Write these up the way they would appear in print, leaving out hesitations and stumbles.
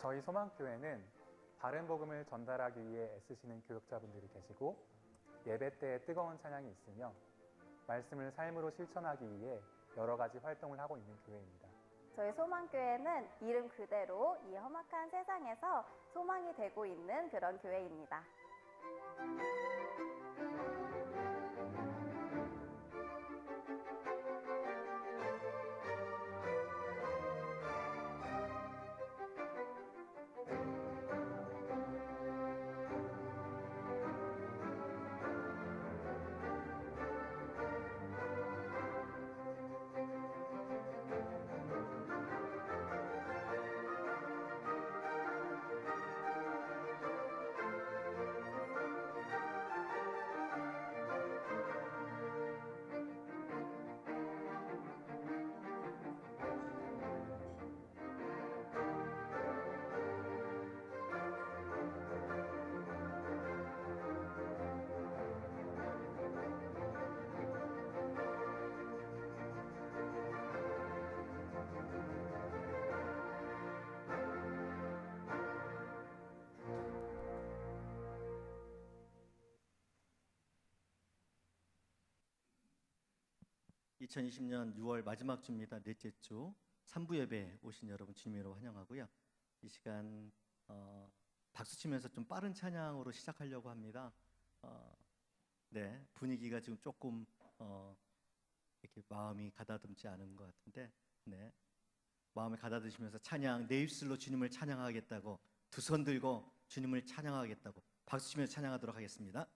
저희 소망교회는 바른 복음을 전달하기 위해 애쓰시는 교육자분들이 계시고 예배 때에 뜨거운 찬양이 있으며 말씀을 삶으로 실천하기 위해 여러 가지 활동을 하고 있는 교회입니다. 저희 소망교회는 이름 그대로 이 험악한 세상에서 소망이 되고 있는 그런 교회입니다. 2020년 6월 마지막 주입니다. 넷째 주 3부 예배 오신 여러분 주님으로 환영하고요. 이 시간 박수 치면서 좀 빠른 찬양으로 시작하려고 합니다. 네, 분위기가 지금 조금 이렇게 마음이 가다듬지 않은 것 같은데, 네, 마음을 가다듬으시면서 찬양, 내 입술로 주님을 찬양하겠다고 두 손 들고 주님을 찬양하겠다고 박수 치면서 찬양하도록 하겠습니다.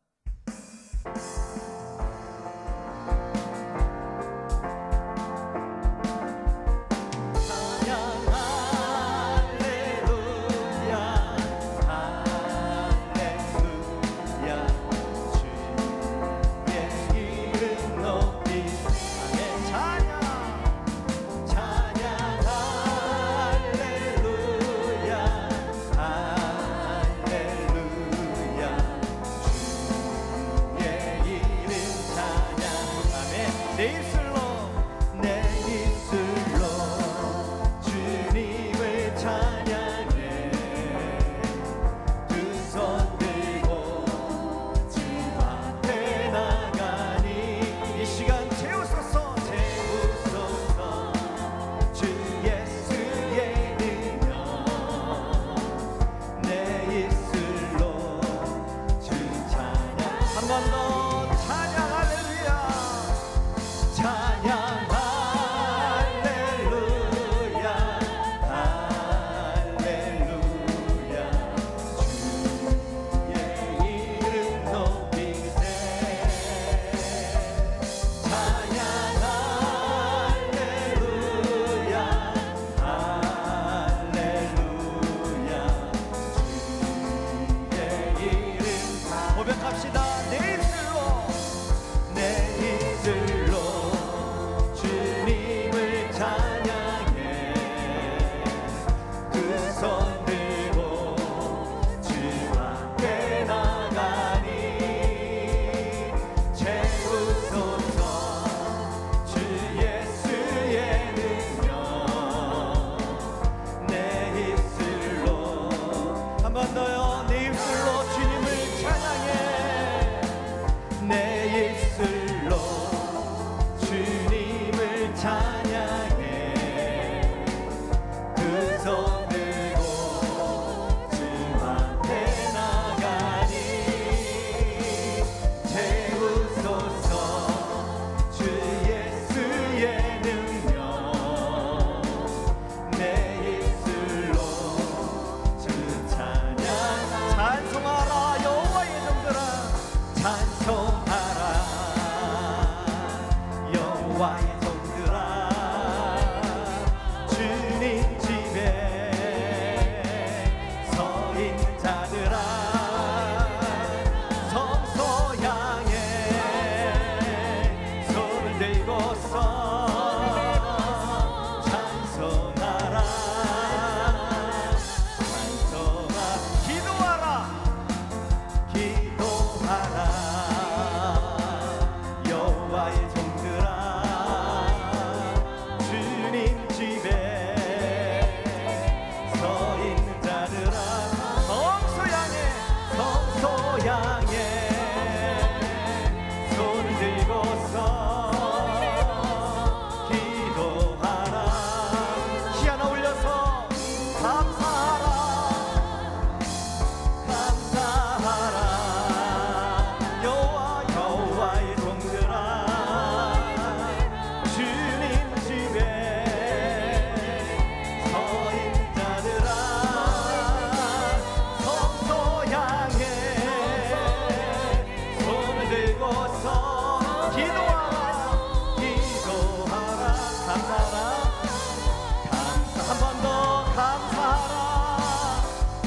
감사하라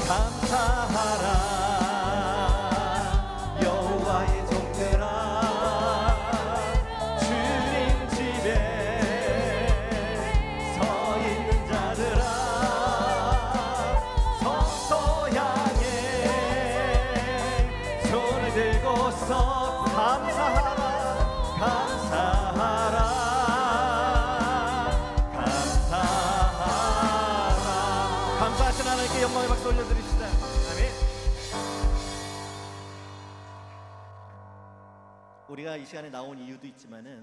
감사하라 여호와의 종들아 주님 집에 서 있는 자들아 성소 향해 손을 들고서 감사하라 감사하라 감사하라 감사하신 하나님께 영광의 박수 올려드립시다. 아멘. 우리가 이 시간에 나온 이유도 있지만은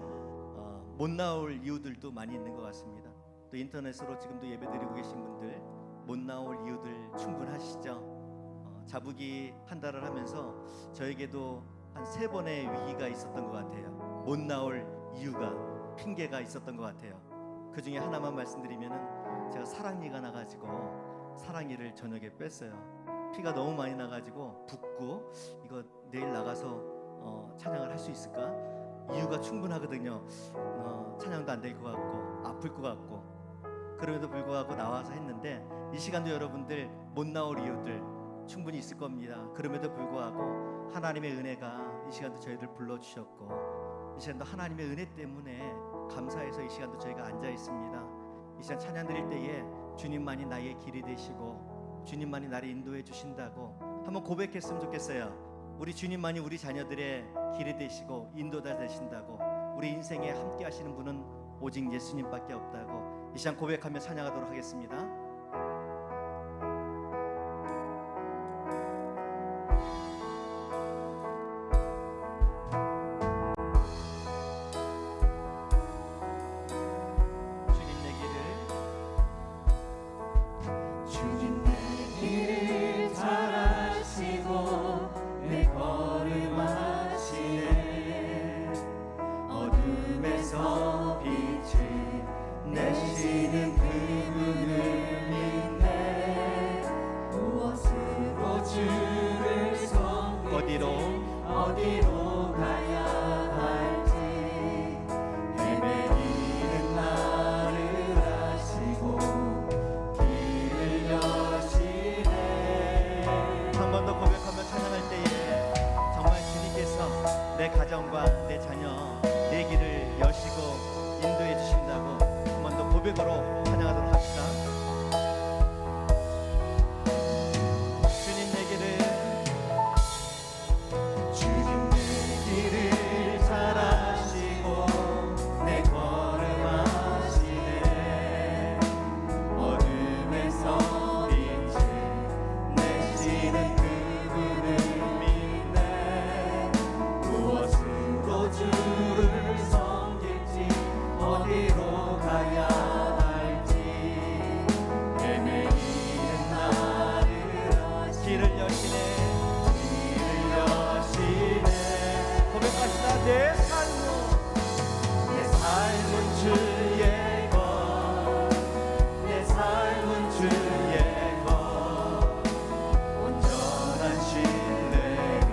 못 나올 이유들도 많이 있는 것 같습니다. 또 인터넷으로 지금도 예배드리고 계신 분들 못 나올 이유들 충분하시죠? 자부기 한 달을 하면서 저에게도 한 3번의 위기가 있었던 것 같아요. 못 나올 이유가 핑계가 있었던 것 같아요. 그 중에 하나만 말씀드리면은 제가 사랑니가 나가지고 사랑니를 저녁에 뺐어요. 피가 너무 많이 나가지고 붓고 이거 내일 나가서 찬양을 할 수 있을까? 이유가 충분하거든요. 찬양도 안 될 것 같고 아플 것 같고 그럼에도 불구하고 나와서 했는데 이 시간도 여러분들 못 나올 이유들 충분히 있을 겁니다. 그럼에도 불구하고 하나님의 은혜가 이 시간도 저희들 불러주셨고 이 시간도 하나님의 은혜 때문에 감사해서 이 시간도 저희가 앉아 있습니다. 이 시간 찬양 드릴 때에 주님만이 나의 길이 되시고 주님만이 나를 인도해 주신다고 한번 고백했으면 좋겠어요. 우리 주님만이 우리 자녀들의 길이 되시고 인도자 되신다고 우리 인생에 함께 하시는 분은 오직 예수님밖에 없다고 이 시간 고백하며 찬양하도록 하겠습니다. 주님 내 길을 잘 아시고 내 걸음하시네 어둠에서 빛을 내시는 그분을 믿네 무엇으로 주를 섬길지 어디로 가야 할지 헤매기는 나를 아시고 길을 여시네 한 번 더 고백하며 찬양할 때에 정말 주님께서 내 가정과 내 자녀 내 길을 여시고 인도해 주신다고 한 번 더 고백으로 찬양하도록 합시다. 주님 내 길을 주님 내 길을 잘 아시고 내 걸음하시네 어둠에서 빛을 내시는 그분을 믿네 무엇으로 주를 섬길지 어디로 가야 할지 헤매이는 나를 아시고 길을 여시네 길을 여시네 고백합시다. 내 삶은 내 삶은 주의 것, 내 삶은 주의 것, 온전한 신뢰를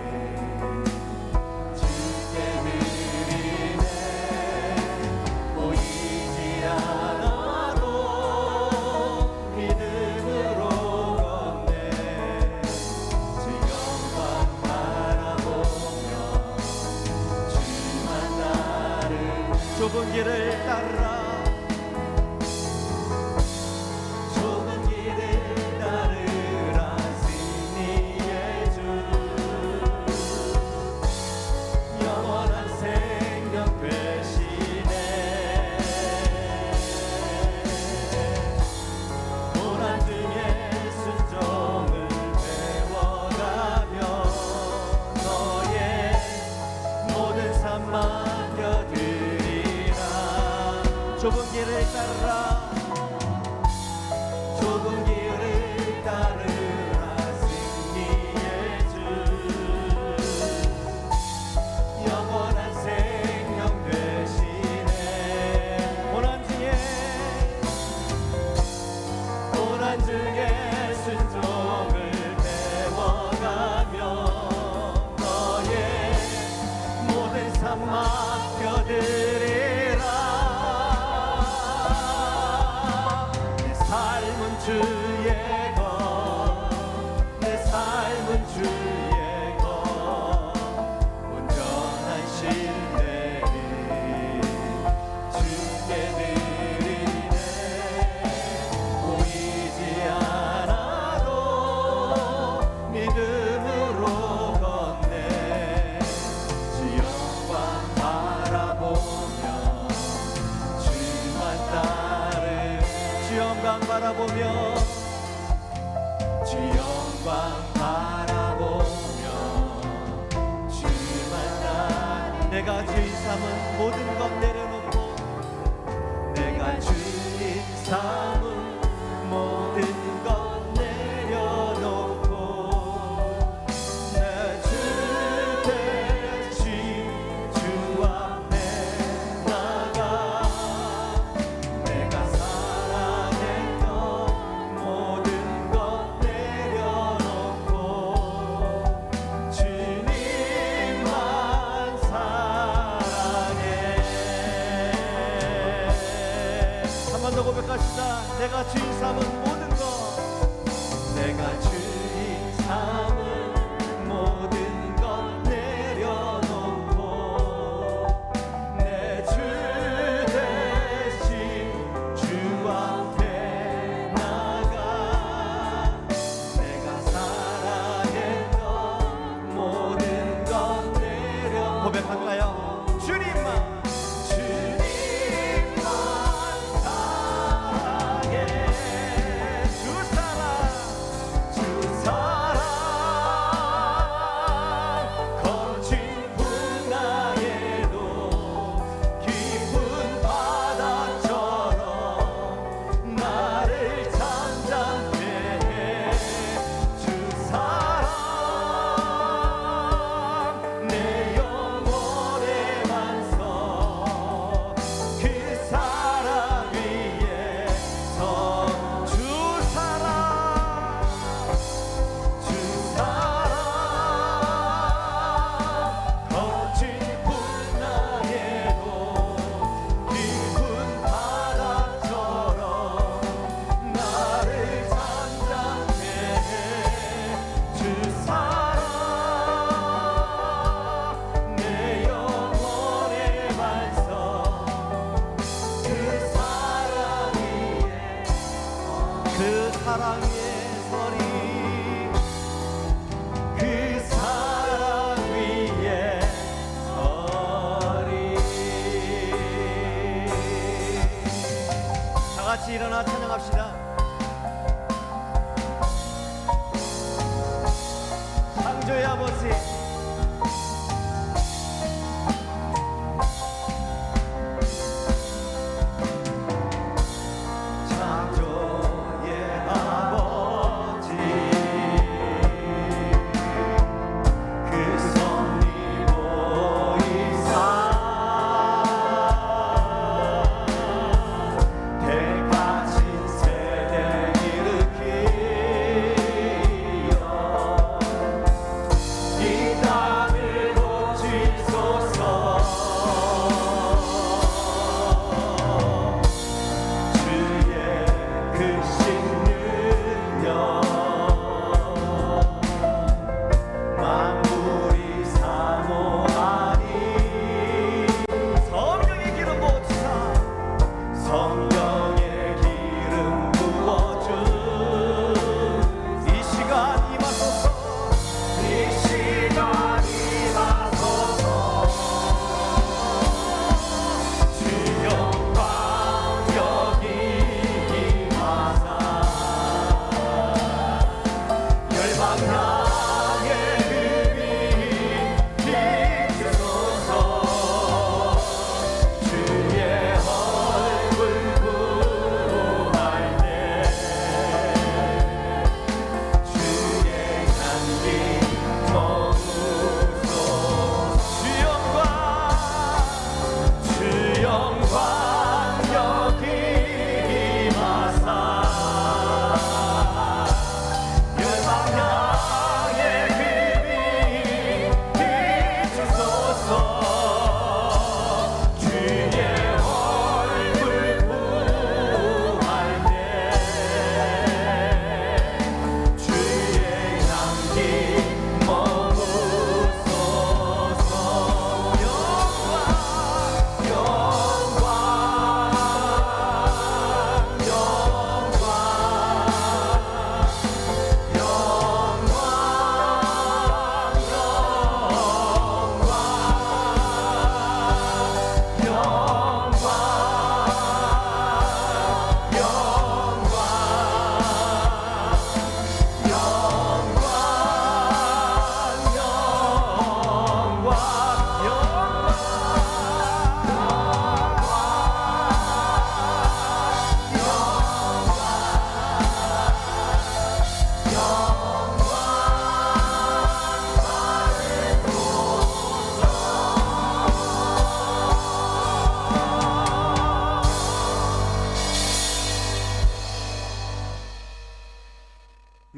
주께 드리네. 보이지 않아도 믿음으로 걷네. 주 영광 바라보며 주만 나를 좁은 길을 따르라 좁은 길을 따르라 승리의 주 영원한 생명 되시네 고난 중에 순종을 배워가며 너의 모든 삶 맡겨드리라 좁은 길을 따르라 좁은 길을 따르라 승리의 주 영원한 생명 되시네 고난 중에 순종을 배워가며 너의 모든 삶 맡겨드리라 내 삶은 주 영광 바라보며 주를 만나리. 내가 주인 삼은 모든 것 내려놓고 내가 주인 삼은 모든 것 내려놓고 내 주 대신 주 앞에 나가 내가 사랑했던 모든 것 내려놓고 주님만 사랑해. 한 번 더 고백합시다. 내가 주인 삼은 모든 것, 내가 주인 삼은 모든 것 내려놓고 내 주 대신 주 앞에 나가 내가 사랑했던 모든 것 내려. 고백할까요? 주님만 사랑해. 주 사랑 거친 풍랑에도 깊은 바다처럼 나를 잠잠케 해. 주 사랑 내 영혼의 완성 그 사랑 위에 서 주 사랑 거친 풍랑에도 깊은 바다처럼 나를 잠잠케 해. 주 사랑 내 영혼의 완성 그 사랑 위에 그 사랑 위에 서리 그 사랑 위에 서리. 다 같이 일어나 찬양합시다. 창조의 아버지 창조의 아버지 그 섭리 보이사 대가진 세대 일으키어 이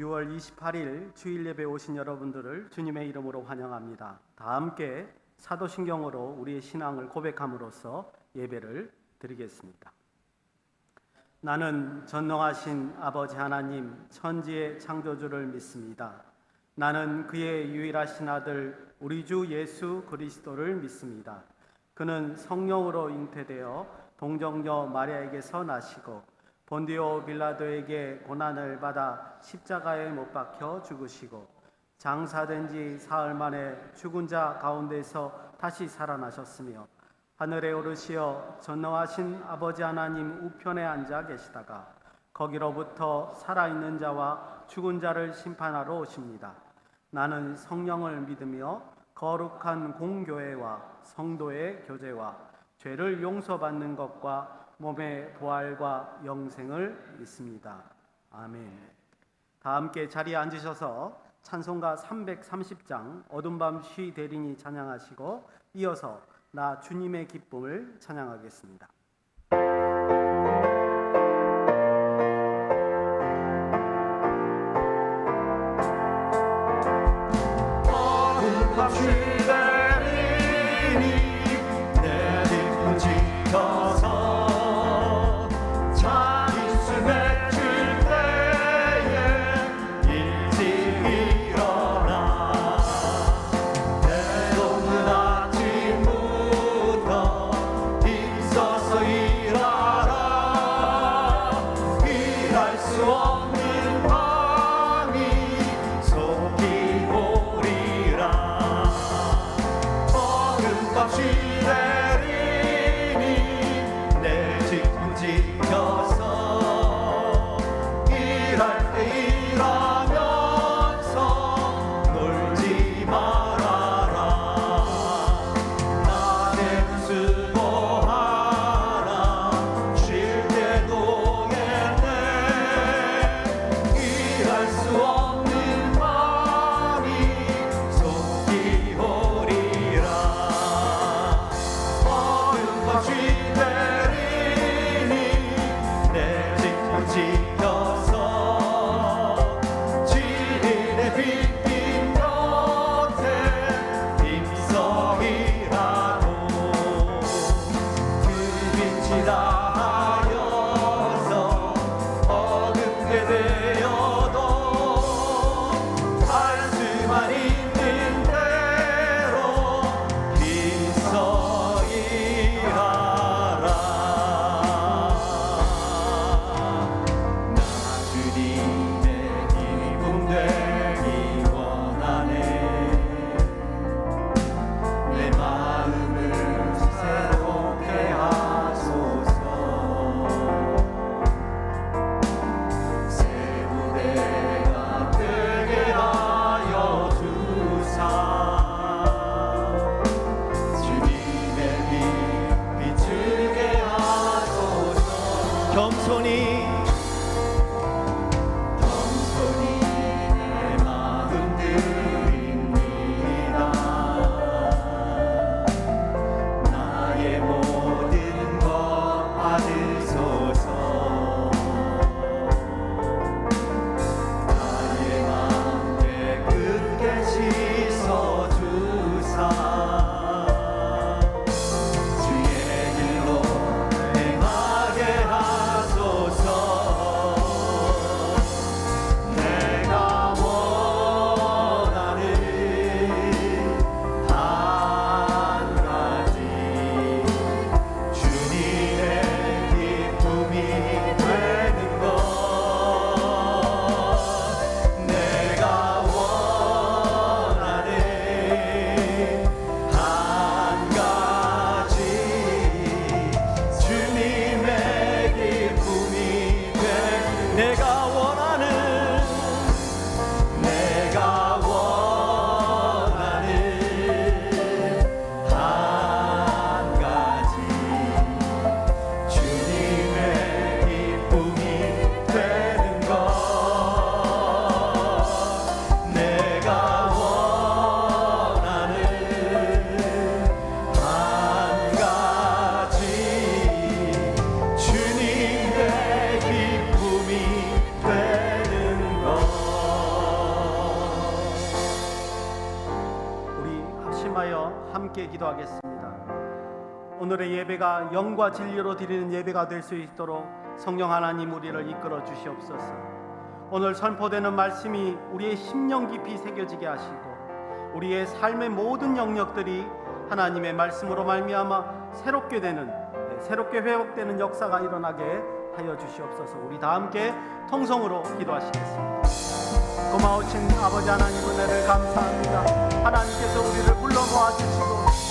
6월 28일 주일 예배 오신 여러분들을 주님의 이름으로 환영합니다. 다 함께 사도신경으로 우리의 신앙을 고백함으로써 예배를 드리겠습니다. 나는 전능하신 아버지 하나님 천지의 창조주를 믿습니다. 나는 그의 유일하신 아들 우리 주 예수 그리스도를 믿습니다. 그는 성령으로 잉태되어 동정녀 마리아에게서 나시고 본디오 빌라도에게 고난을 받아 십자가에 못 박혀 죽으시고 장사된 지 사흘 만에 죽은 자 가운데서 다시 살아나셨으며 하늘에 오르시어 전능하신 아버지 하나님 우편에 앉아 계시다가 거기로부터 살아있는 자와 죽은 자를 심판하러 오십니다. 나는 성령을 믿으며 거룩한 공교회와 성도의 교제와 죄를 용서받는 것과 몸의 부활과 영생을 믿습니다. 아멘. 다 함께 자리에 앉으셔서 찬송가 330장 어둠 밤 쉬 대리니 찬양하시고 이어서 나 주님의 기쁨을 찬양하겠습니다. 어둠 밤 쉬 대리니 내 뒷문 지켜서 자기술 맺을 때에 일찍 일어나 때로는 아침부터 있어서 일하라 일할 수 없는 밤이 속이 오리라 어둠밤 쉬 내리니 내 직분 지켜서 일할 때 일하면서 놀지 말아라 낮에는 수고하라 쉴 때도 했네 일할 수 없는 밤이 속이 오리라 어둠밤 쉬 내리니 내 직분 지켜서 진리의 빛인 곁에 임성이라도 그 빛이 다하여서 어둡게 되어도 함께 기도하겠습니다. 오늘의 예배가 영과 진리로 드리는 예배가 될 수 있도록 성령 하나님 우리를 이끌어 주시옵소서. 오늘 선포되는 말씀이 우리의 심령 깊이 새겨지게 하시고 우리의 삶의 모든 영역들이 하나님의 말씀으로 말미암아 새롭게 회복되는 역사가 일어나게 하여 주시옵소서. 우리 다 함께 통성으로 기도하시겠습니다. 고마우신 아버지 하나님 은혜를 감사합니다. 하나님께서 우리를 불러 모아주시고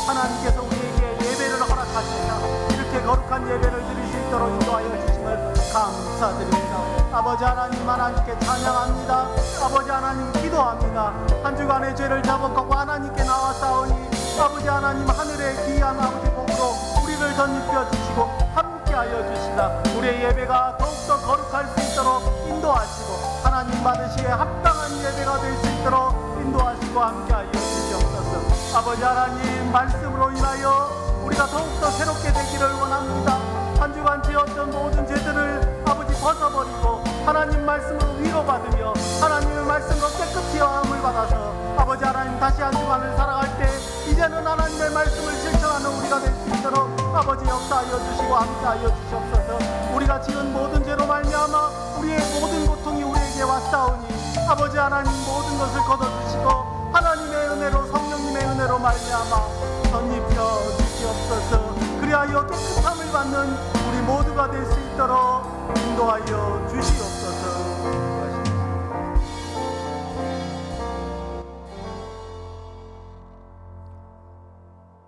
하나님께서 우리에게 예배를 허락하시사 이렇게 거룩한 예배를 드릴 수 있도록 인도하여 주심을 감사드립니다. 아버지 하나님께 찬양합니다. 아버지 하나님 기도합니다. 한 주간의 죄를 자복하고 하나님께 나왔사오니 아버지 하나님 하늘의 귀한 아버지 복으로 우리를 덧입혀 주시고 함께하여 주시다. 우리의 예배가 더욱더 거룩할 수 있도록 인도하시고 하나님 받으시기에 합당한 예배가 될 수 있도록 인도하시고 함께하여 주시옵소서. 아버지 하나님 말씀으로 인하여 우리가 더욱더 새롭게 되기를 원합니다. 한 주간 지었던 모든 죄들을 아버지 벗어버리고 하나님 말씀으로 위로받으며 하나님의 말씀으로 깨끗이 영함을 받아서 아버지 하나님 다시 한 주간을 살아갈 때 이제는 하나님의 말씀을 실천하는 우리가 될 수 있도록 아버지 역사하여 주시고 함께하여 주시옵소서. 우리가 지은 모든 죄로 말미암아 우리의 모든 고통이 우리에게 왔사오니 아버지 하나님 모든 것을 걷어주시고 하나님의 은혜로 성령님의 은혜로 말미암아 덧입혀 주시옵소서. 그리하여 깨끗함을 받는 우리 모두가 될 수 있도록 인도하여 주시옵소서.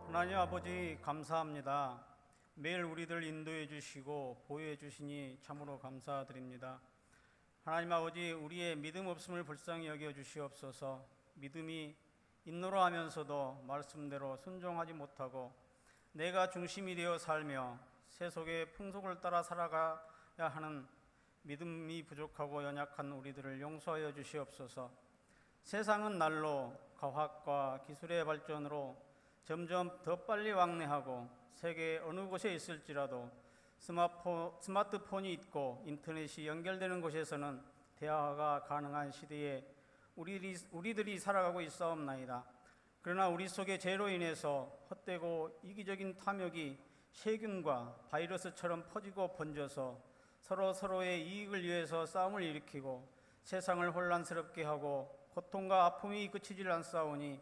하나님 아버지 감사합니다. 매일 우리들 인도해 주시고 보호해 주시니 참으로 감사드립니다. 하나님 아버지 우리의 믿음 없음을 불쌍히 여겨 주시옵소서. 믿음이 인노로 하면서도 말씀대로 순종하지 못하고 내가 중심이 되어 살며 세속의 풍속을 따라 살아가야 하는 믿음이 부족하고 연약한 우리들을 용서하여 주시옵소서. 세상은 날로 과학과 기술의 발전으로 점점 더 빨리 왕래하고 세계 어느 곳에 있을지라도 스마트폰이 있고 인터넷이 연결되는 곳에서는 대화가 가능한 시대에 우리들이 살아가고 있사옵나이다. 그러나 우리 속의 죄로 인해서 헛되고 이기적인 탐욕이 세균과 바이러스처럼 퍼지고 번져서 서로의 이익을 위해서 싸움을 일으키고 세상을 혼란스럽게 하고 고통과 아픔이 그치질 않사오니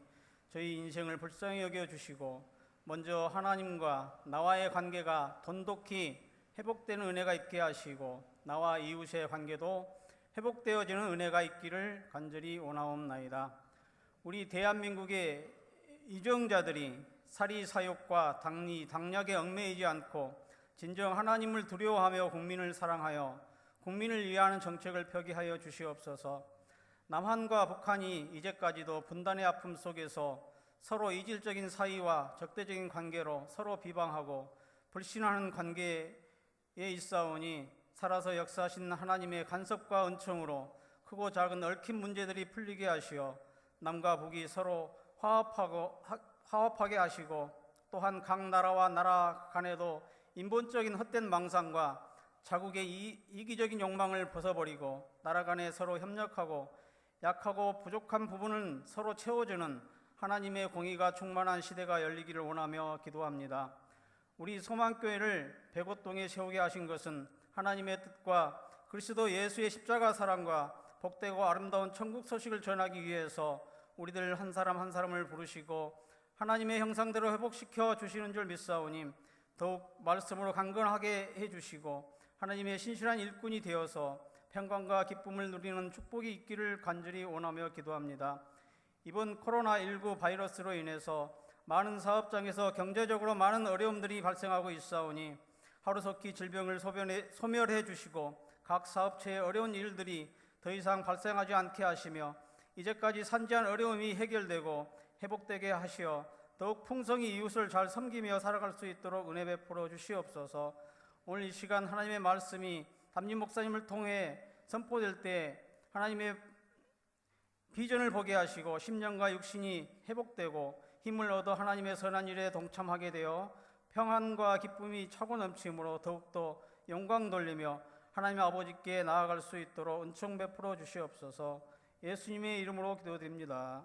저희 인생을 불쌍히 여겨주시고 먼저 하나님과 나와의 관계가 돈독히 회복되는 은혜가 있게 하시고 나와 이웃의 관계도 회복되어지는 은혜가 있기를 간절히 원하옵나이다. 우리 대한민국의 이정자들이 사리 사욕과 당약에 얽매이지 않고 진정 하나님을 두려워하며 국민을 사랑하여 국민을 위하는 정책을 펴기하여 주시옵소서. 남한과 북한이 이제까지도 분단의 아픔 속에서 서로 이질적인 사이와 적대적인 관계로 서로 비방하고 불신하는 관계에 있사오니 살아서 역사하신 하나님의 간섭과 은총으로 크고 작은 얽힌 문제들이 풀리게 하시어 남과 북이 서로 화합하게 하시고 또한 각 나라와 나라 간에도 인본적인 헛된 망상과 자국의 이기적인 욕망을 벗어버리고 나라 간에 서로 협력하고 약하고 부족한 부분은 서로 채워주는 하나님의 공의가 충만한 시대가 열리기를 원하며 기도합니다. 우리 소망교회를 백오동에 세우게 하신 것은 하나님의 뜻과 그리스도 예수의 십자가 사랑과 복되고 아름다운 천국 소식을 전하기 위해서 우리들 한 사람 한 사람을 부르시고 하나님의 형상대로 회복시켜 주시는 줄 믿사오니 더욱 말씀으로 강건하게 해주시고 하나님의 신실한 일꾼이 되어서 평강과 기쁨을 누리는 축복이 있기를 간절히 원하며 기도합니다. 이번 코로나19 바이러스로 인해서 많은 사업장에서 경제적으로 많은 어려움들이 발생하고 있사오니 하루속히 질병을 소멸해 주시고 각 사업체의 어려운 일들이 더 이상 발생하지 않게 하시며 이제까지 산재한 어려움이 해결되고 회복되게 하시어 더욱 풍성히 이웃을 잘 섬기며 살아갈 수 있도록 은혜 베풀어 주시옵소서. 오늘 이 시간 하나님의 말씀이 담임 목사님을 통해 선포될 때 하나님의 비전을 보게 하시고 심령과 육신이 회복되고 힘을 얻어 하나님의 선한 일에 동참하게 되어 평안과 기쁨이 차고 넘치므로 더욱더 영광 돌리며 하나님 아버지께 나아갈 수 있도록 은총 베풀어 주시옵소서. 예수님의 이름으로 기도드립니다.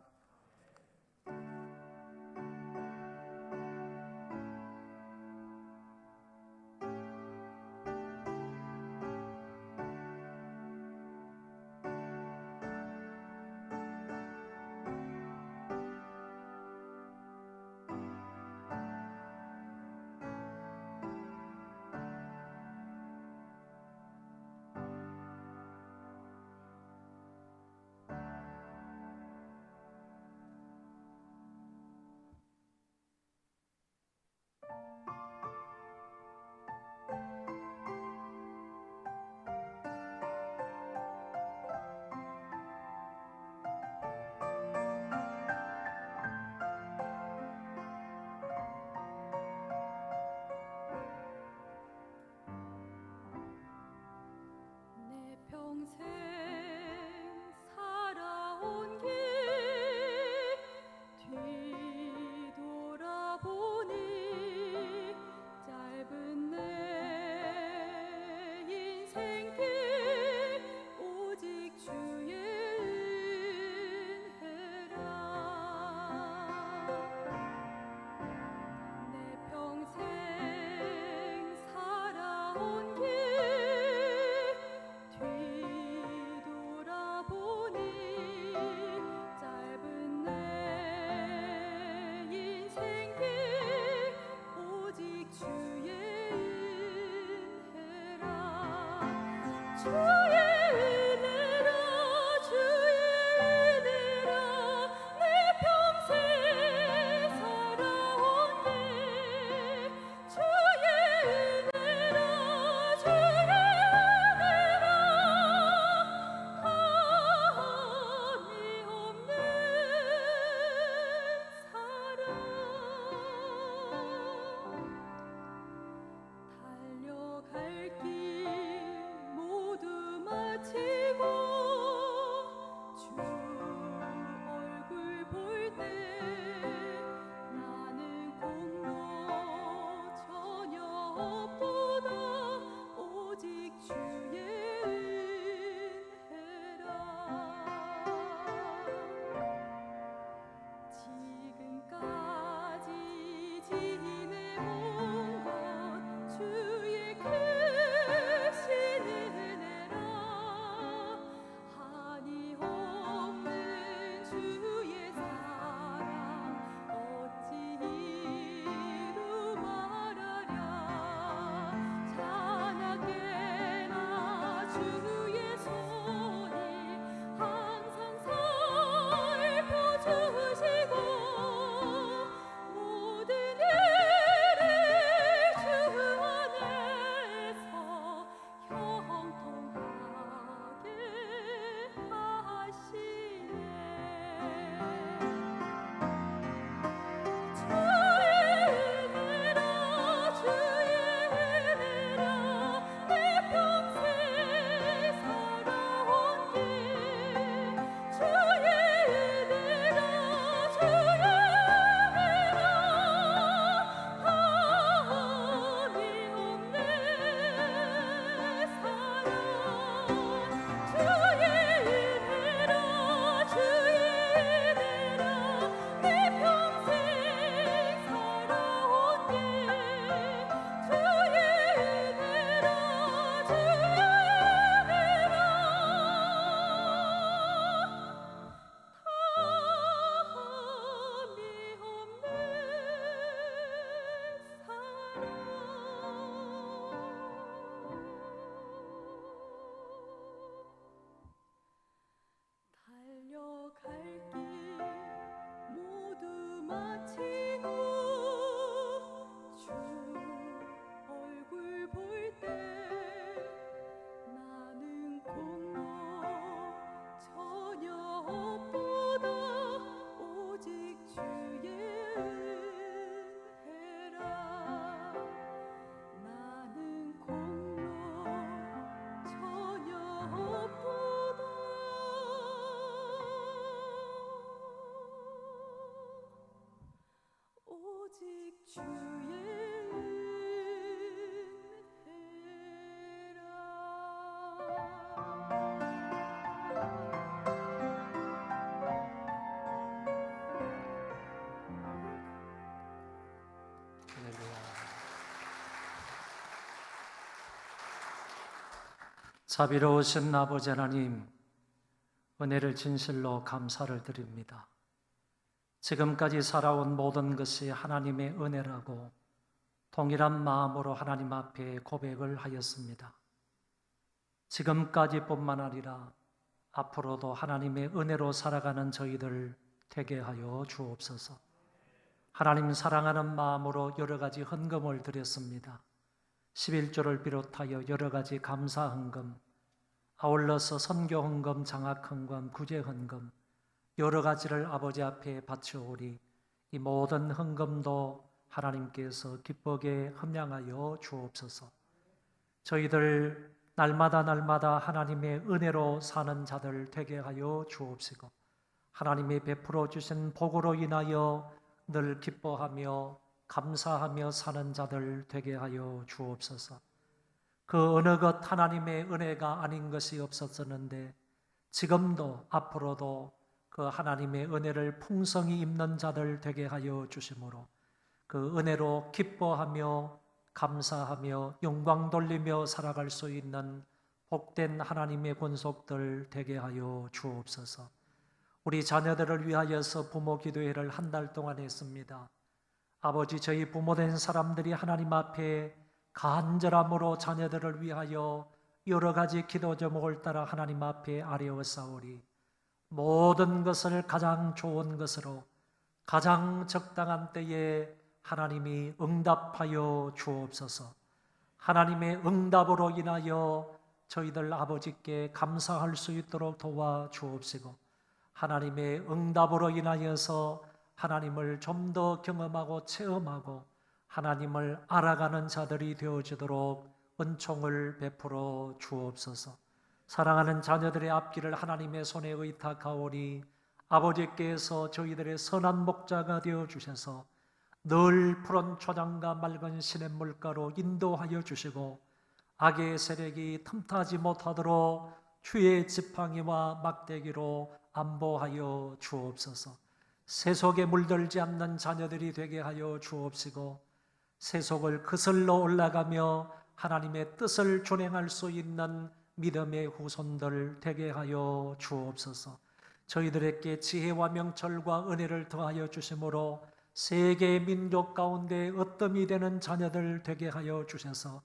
자비로우신 아버지 하나님, 은혜를 진실로 감사를 드립니다. 지금까지 살아온 모든 것이 하나님의 은혜라고 동일한 마음으로 하나님 앞에 고백을 하였습니다. 지금까지뿐만 아니라 앞으로도 하나님의 은혜로 살아가는 저희들 되게 하여 주옵소서. 하나님 사랑하는 마음으로 여러 가지 헌금을 드렸습니다. 11조를 비롯하여 여러 가지 감사 헌금, 아울러서 선교 헌금, 장학 헌금, 구제 헌금 여러 가지를 아버지 앞에 바쳐오리. 이 모든 헌금도 하나님께서 기쁘게 함양하여 주옵소서. 저희들 날마다 하나님의 은혜로 사는 자들 되게 하여 주옵시고, 하나님이 베풀어 주신 복으로 인하여 늘 기뻐하며 감사하며 사는 자들 되게 하여 주옵소서. 그 어느 것 하나님의 은혜가 아닌 것이 없었었는데 지금도 앞으로도 그 하나님의 은혜를 풍성히 입는 자들 되게 하여 주심으로 그 은혜로 기뻐하며 감사하며 영광 돌리며 살아갈 수 있는 복된 하나님의 권속들 되게 하여 주옵소서. 우리 자녀들을 위하여서 부모 기도회를 한 달 동안 했습니다. 아버지, 저희 부모된 사람들이 하나님 앞에 간절함으로 자녀들을 위하여 여러 가지 기도 제목을 따라 하나님 앞에 아뢰었사오리. 모든 것을 가장 좋은 것으로 가장 적당한 때에 하나님이 응답하여 주옵소서. 하나님의 응답으로 인하여 저희들 아버지께 감사할 수 있도록 도와 주옵시고, 하나님의 응답으로 인하여서 하나님을 좀 더 경험하고 체험하고 하나님을 알아가는 자들이 되어지도록 은총을 베풀어 주옵소서. 사랑하는 자녀들의 앞길을 하나님의 손에 의탁하오니 아버지께서 저희들의 선한 목자가 되어 주셔서 늘 푸른 초장과 맑은 시냇물가로 인도하여 주시고 악의 세력이 틈타지 못하도록 주의 지팡이와 막대기로 안보하여 주옵소서. 세속에 물들지 않는 자녀들이 되게 하여 주옵시고 세속을 거슬러 올라가며 하나님의 뜻을 준행할 수 있는 믿음의 후손들 되게 하여 주옵소서. 저희들에게 지혜와 명철과 은혜를 더하여 주심으로 세계 민족 가운데 으뜸이 되는 자녀들 되게 하여 주셔서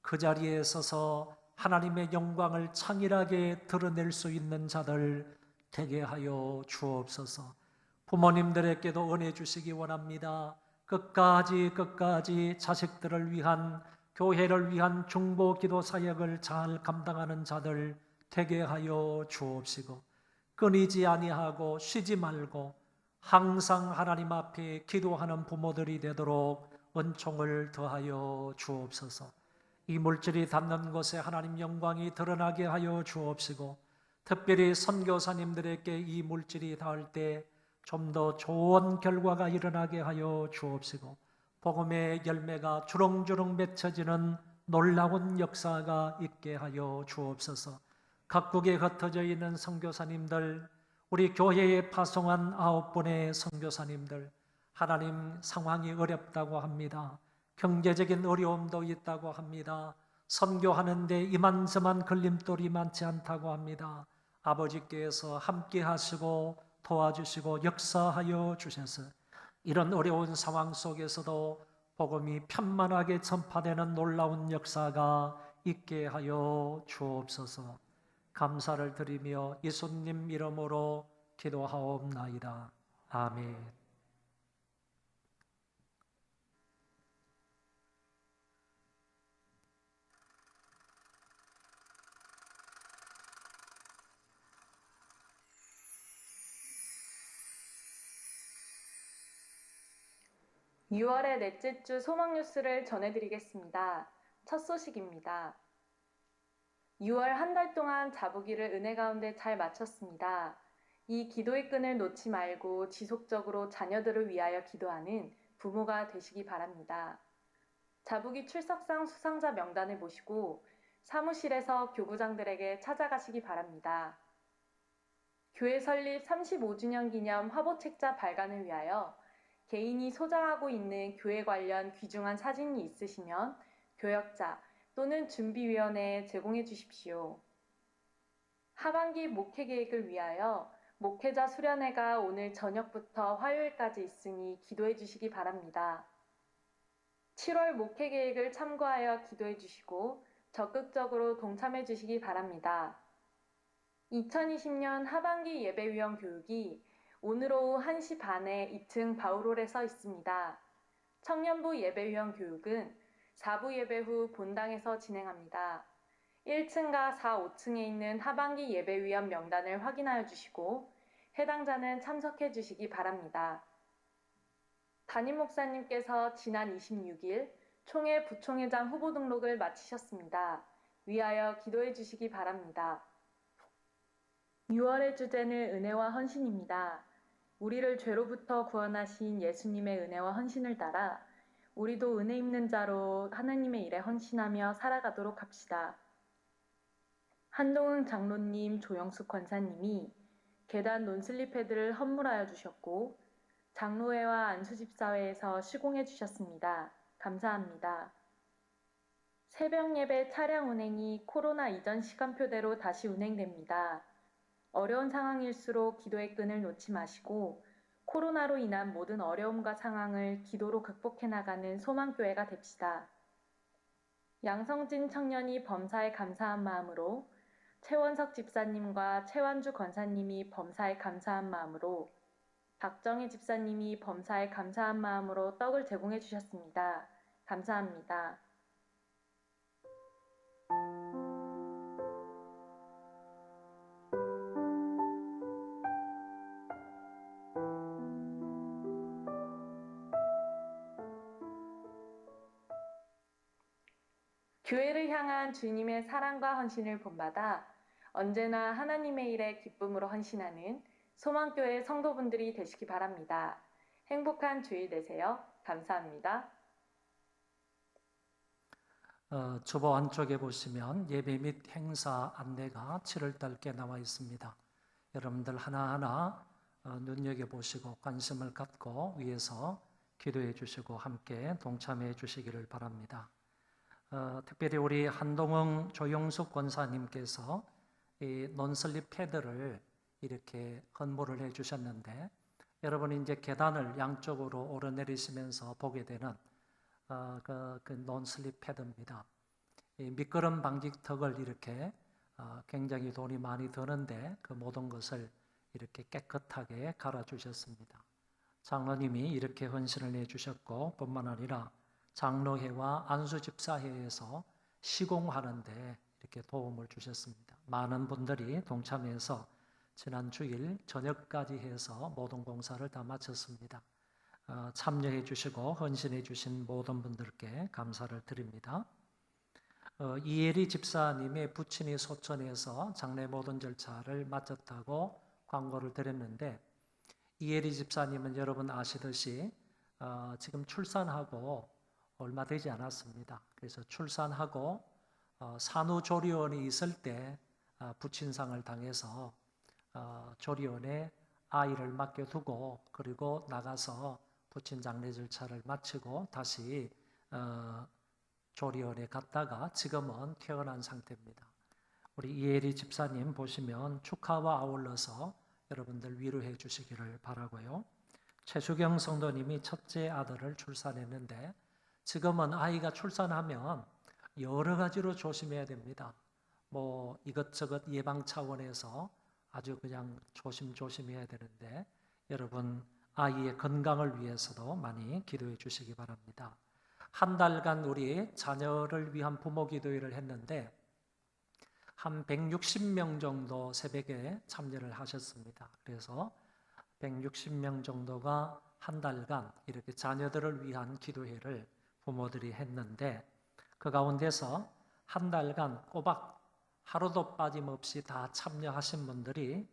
그 자리에 서서 하나님의 영광을 창일하게 드러낼 수 있는 자들 되게 하여 주옵소서. 부모님들에게도 은혜 주시기 원합니다. 끝까지 자식들을 위한, 교회를 위한 중보 기도 사역을 잘 감당하는 자들 되게 하여 주옵시고, 끊이지 아니하고 쉬지 말고 항상 하나님 앞에 기도하는 부모들이 되도록 은총을 더하여 주옵소서. 이 물질이 닿는 곳에 하나님 영광이 드러나게 하여 주옵시고, 특별히 선교사님들에게 이 물질이 닿을 때 좀 더 좋은 결과가 일어나게 하여 주옵시고, 복음의 열매가 주렁주렁 맺혀지는 놀라운 역사가 있게 하여 주옵소서. 각국에 흩어져 있는 선교사님들, 우리 교회에 파송한 9분의 선교사님들, 하나님 상황이 어렵다고 합니다. 경제적인 어려움도 있다고 합니다. 선교하는데 이만저만 걸림돌이 많지 않다고 합니다. 아버지께서 함께 하시고 도와주시고 역사하여 주셔서 이런 어려운 상황 속에서도 복음이 편만하게 전파되는 놀라운 역사가 있게 하여 주옵소서. 감사를 드리며 예수님 이름으로 기도하옵나이다. 아멘. 6월의 넷째 주 소망 뉴스를 전해드리겠습니다. 첫 소식입니다. 6월 한 달 동안 자부기를 은혜 가운데 잘 마쳤습니다. 이 기도의 끈을 놓지 말고 지속적으로 자녀들을 위하여 기도하는 부모가 되시기 바랍니다. 자부기 출석상 수상자 명단을 보시고 사무실에서 교부장들에게 찾아가시기 바랍니다. 교회 설립 35주년 기념 화보책자 발간을 위하여 개인이 소장하고 있는 교회 관련 귀중한 사진이 있으시면 교역자 또는 준비위원회에 제공해 주십시오. 하반기 목회 계획을 위하여 목회자 수련회가 오늘 저녁부터 화요일까지 있으니 기도해 주시기 바랍니다. 7월 목회 계획을 참고하여 기도해 주시고 적극적으로 동참해 주시기 바랍니다. 2020년 하반기 예배위원 교육이 오늘 오후 1시 반에 2층 바울홀에 서 있습니다. 청년부 예배위원 교육은 4부 예배 후 본당에서 진행합니다. 1층과 4, 5층에 있는 하반기 예배위원 명단을 확인하여 주시고 해당자는 참석해 주시기 바랍니다. 담임 목사님께서 지난 26일 총회 부총회장 후보 등록을 마치셨습니다. 위하여 기도해 주시기 바랍니다. 6월의 주제는 은혜와 헌신입니다. 우리를 죄로부터 구원하신 예수님의 은혜와 헌신을 따라 우리도 은혜 입는 자로 하나님의 일에 헌신하며 살아가도록 합시다. 한동훈 장로님, 조영숙 권사님이 계단 논슬립 패드를 헌물하여 주셨고 장로회와 안수집사회에서 시공해 주셨습니다. 감사합니다. 새벽 예배 차량 운행이 코로나 이전 시간표대로 다시 운행됩니다. 어려운 상황일수록 기도의 끈을 놓지 마시고 코로나로 인한 모든 어려움과 상황을 기도로 극복해 나가는 소망교회가 됩시다. 양성진 청년이 범사에 감사한 마음으로 최원석 집사님과 최완주 권사님이 범사에 감사한 마음으로 박정희 집사님이 범사에 감사한 마음으로 떡을 제공해 주셨습니다. 감사합니다. 교회를 향한 주님의 사랑과 헌신을 본받아 언제나 하나님의 일에 기쁨으로 헌신하는 소망교회 성도분들이 되시기 바랍니다. 행복한 주일 되세요. 감사합니다. 주보 안쪽에 보시면 예배 및 행사 안내가 7월달께 나와 있습니다. 여러분들 하나하나 눈여겨보시고 관심을 갖고 위에서 기도해 주시고 함께 동참해 주시기를 바랍니다. 특별히 우리 한동훈 조영숙 권사님께서 이 논슬립 패드를 이렇게 헌물을 해 주셨는데 여러분이 이제 계단을 양쪽으로 오르내리시면서 보게 되는 그 논슬립 패드입니다. 이 미끄럼 방지턱을 이렇게 굉장히 돈이 많이 드는데 그 모든 것을 이렇게 깨끗하게 갈아주셨습니다. 장로님이 이렇게 헌신을 해주셨고 뿐만 아니라 장로회와 안수집사회에서 시공하는데 이렇게 도움을 주셨습니다. 많은 분들이 동참해서 지난 주일 저녁까지 해서 모든 공사를 다 마쳤습니다. 참여해 주시고 헌신해 주신 모든 분들께 감사를 드립니다. 이혜리 집사님의 부친이 소천에서 장례 모든 절차를 마쳤다고 광고를 드렸는데 이혜리 집사님은 여러분 아시듯이 지금 출산하고 얼마 되지 않았습니다. 그래서 출산하고 산후조리원이 있을 때 부친상을 당해서 조리원에 아이를 맡겨두고 그리고 나가서 부친 장례 절차를 마치고 다시 조리원에 갔다가 지금은 퇴원한 상태입니다. 우리 이혜리 집사님 보시면 축하와 아울러서 여러분들 위로해 주시기를 바라고요. 최수경 성도님이 첫째 아들을 출산했는데 지금은 아이가 출산하면 여러 가지로 조심해야 됩니다. 뭐 이것저것 예방 차원에서 아주 그냥 조심해야 되는데 여러분 아이의 건강을 위해서도 많이 기도해 주시기 바랍니다. 한 달간 우리 자녀를 위한 부모 기도회를 했는데 한 160명 정도 새벽에 참여를 하셨습니다. 그래서 160명 정도가 한 달간 이렇게 자녀들을 위한 기도회를 부모들이 했는데 그 가운데서 한 달간 꼬박 하루도 빠짐없이 다 참여하신 분들이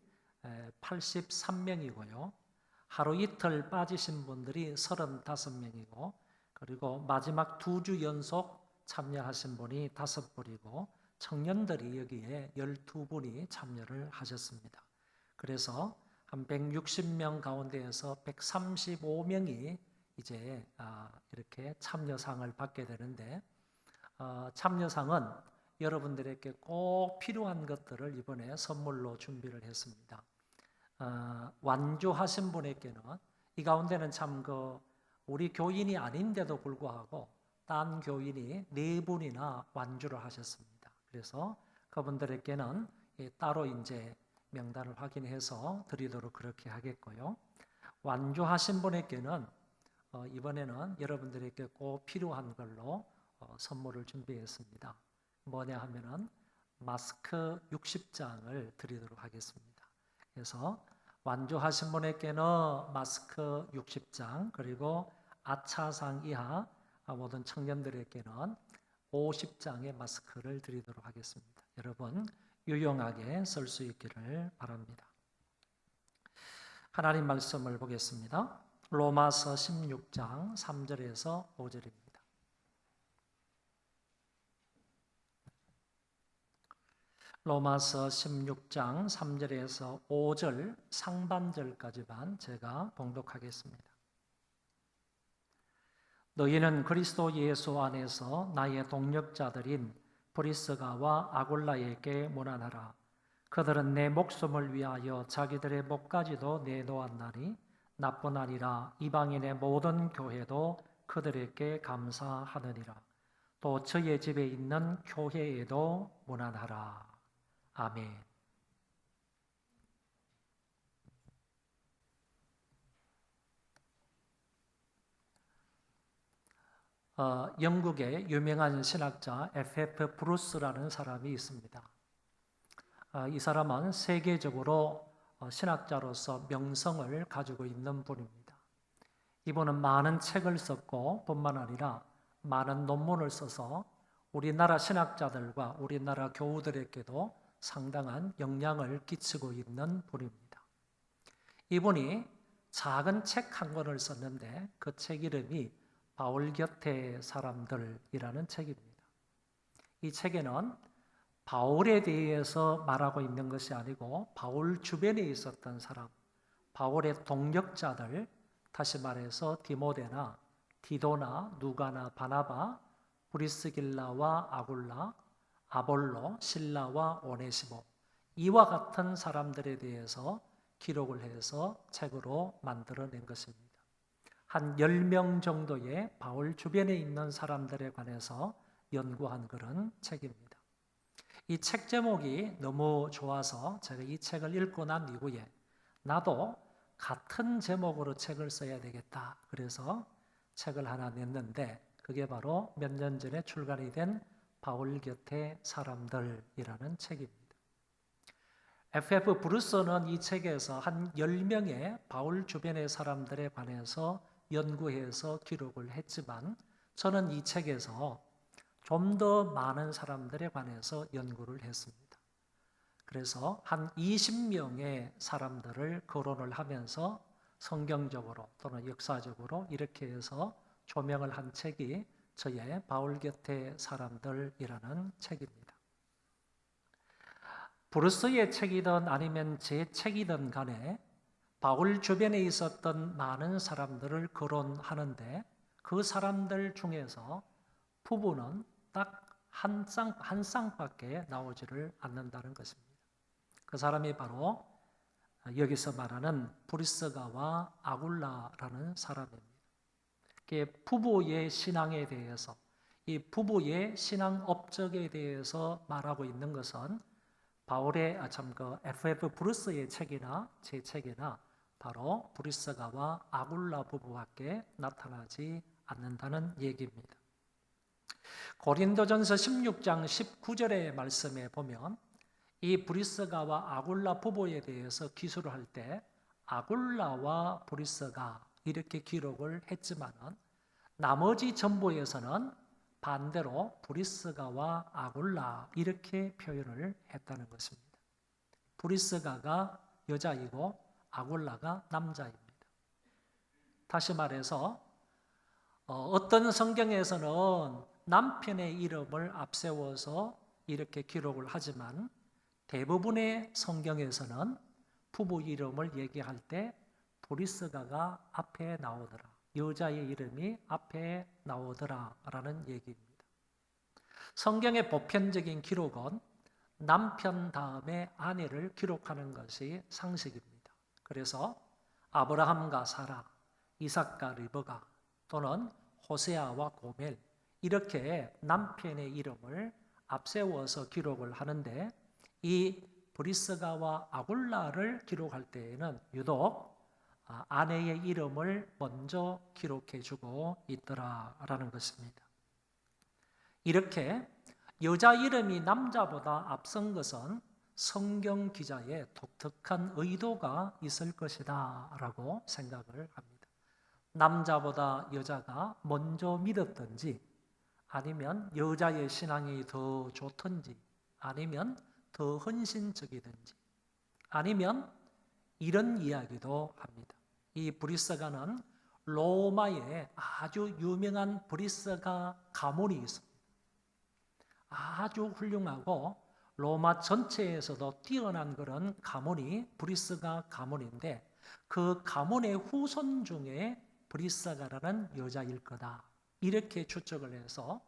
83명이고요. 하루 이틀 빠지신 분들이 35명이고 그리고 마지막 2주 연속 참여하신 분이 5분이고 청년들이 여기에 12분이 참여를 하셨습니다. 그래서 한 160명 가운데에서 135명이 이제 이렇게 참여상을 받게 되는데 참여상은 여러분들에게 꼭 필요한 것들을 이번에 선물로 준비를 했습니다. 완주하신 분에게는 이 가운데는 참 우리 교인이 아닌데도 불구하고 딴 교인이 4분이나 완주를 하셨습니다. 그래서 그분들에게는 따로 이제 명단을 확인해서 드리도록 그렇게 하겠고요. 완주하신 분에게는 이번에는 여러분들에게 꼭 필요한 걸로 선물을 준비했습니다. 뭐냐 하면은 마스크 60장을 드리도록 하겠습니다. 그래서 완주하신 분에게는 마스크 60장 그리고 아차상 이하 모든 청년들에게는 50장의 마스크를 드리도록 하겠습니다. 여러분 유용하게 쓸 수 있기를 바랍니다. 하나님 말씀을 보겠습니다. 로마서 16장 3절에서 5절입니다. 로마서 16장 3절에서 5절 상반절까지만 제가 봉독하겠습니다. 너희는 그리스도 예수 안에서 나의 동력자들인 브리스가와 아굴라에게 문안하라. 그들은 내 목숨을 위하여 자기들의 목까지도 내놓았나니 나뿐 아니라 이방인의 모든 교회도 그들에게 감사하느니라. 또 저의 집에 있는 교회에도 문안하라. 아멘. 영국의 유명한 신학자 F.F. 브루스라는 사람이 있습니다. 이 사람은 세계적으로 신학자로서 명성을 가지고 있는 분입니다. 이분은 많은 책을 썼고 뿐만 아니라 많은 논문을 써서 우리나라 신학자들과 우리나라 교우들에게도 상당한 영향을 끼치고 있는 분입니다. 이분이 작은 책 한 권을 썼는데 그 책 이름이 바울 곁의 사람들이라는 책입니다. 이 책에는 바울에 대해서 말하고 있는 것이 아니고 바울 주변에 있었던 사람, 바울의 동력자들, 다시 말해서 디모데나 디도나 누가나 바나바, 브리스길라와 아굴라, 아볼로, 실라와 오네시모, 이와 같은 사람들에 대해서 기록을 해서 책으로 만들어낸 것입니다. 한 10명 정도의 바울 주변에 있는 사람들에 관해서 연구한 그런 책입니다. 이 책 제목이 너무 좋아서 제가 이 책을 읽고 난 이후에 나도 같은 제목으로 책을 써야 되겠다. 그래서 책을 하나 냈는데 그게 바로 몇 년 전에 출간이 된 바울 곁의 사람들이라는 책입니다. F.F. 브루스는 이 책에서 한 10명의 바울 주변의 사람들에 관해서 연구해서 기록을 했지만 저는 이 책에서 좀 더 많은 사람들에 관해서 연구를 했습니다. 그래서 한 20명의 사람들을 거론을 하면서 성경적으로 또는 역사적으로 이렇게 해서 조명을 한 책이 저의 바울 곁의 사람들이라는 책입니다. 브루스의 책이든 아니면 제 책이든 간에 바울 주변에 있었던 많은 사람들을 거론하는데 그 사람들 중에서 부부는 딱 한 쌍밖에 나오지를 않는다는 것입니다. 그 사람이 바로 여기서 말하는 브리스가와 아굴라라는 사람입니다. 부부의 신앙에 대해서, 이 부부의 신앙 업적에 대해서 말하고 있는 것은 바울의 F.F. 브루스의 책이나 제 책이나 바로 브리스가와 아굴라 부부밖에 나타나지 않는다는 얘기입니다. 고린도전서 16장 19절의 말씀에 보면 이 브리스가와 아굴라 부부에 대해서 기술을 할 때 아굴라와 브리스가 이렇게 기록을 했지만은 나머지 전부에서는 반대로 브리스가와 아굴라 이렇게 표현을 했다는 것입니다. 브리스가가 여자이고 아굴라가 남자입니다. 다시 말해서 어떤 성경에서는 남편의 이름을 앞세워서 이렇게 기록을 하지만 대부분의 성경에서는 부부 이름을 얘기할 때 브리스가가 앞에 나오더라. 여자의 이름이 앞에 나오더라라는 얘기입니다. 성경의 보편적인 기록은 남편 다음에 아내를 기록하는 것이 상식입니다. 그래서 아브라함과 사라, 이삭과 리브가 또는 호세아와 고멜 이렇게 남편의 이름을 앞세워서 기록을 하는데 이 브리스가와 아굴라를 기록할 때에는 유독 아내의 이름을 먼저 기록해주고 있더라라는 것입니다. 이렇게 여자 이름이 남자보다 앞선 것은 성경 기자의 독특한 의도가 있을 것이다 라고 생각을 합니다. 남자보다 여자가 먼저 믿었든지 아니면 여자의 신앙이 더 좋든지 아니면 더 헌신적이든지 아니면 이런 이야기도 합니다. 이 브리스가는 로마에 아주 유명한 브리스가 가문이 있습니다. 아주 훌륭하고 로마 전체에서도 뛰어난 그런 가문이 브리스가 가문인데 그 가문의 후손 중에 브리스가라는 여자일 거다. 이렇게 추측을 해서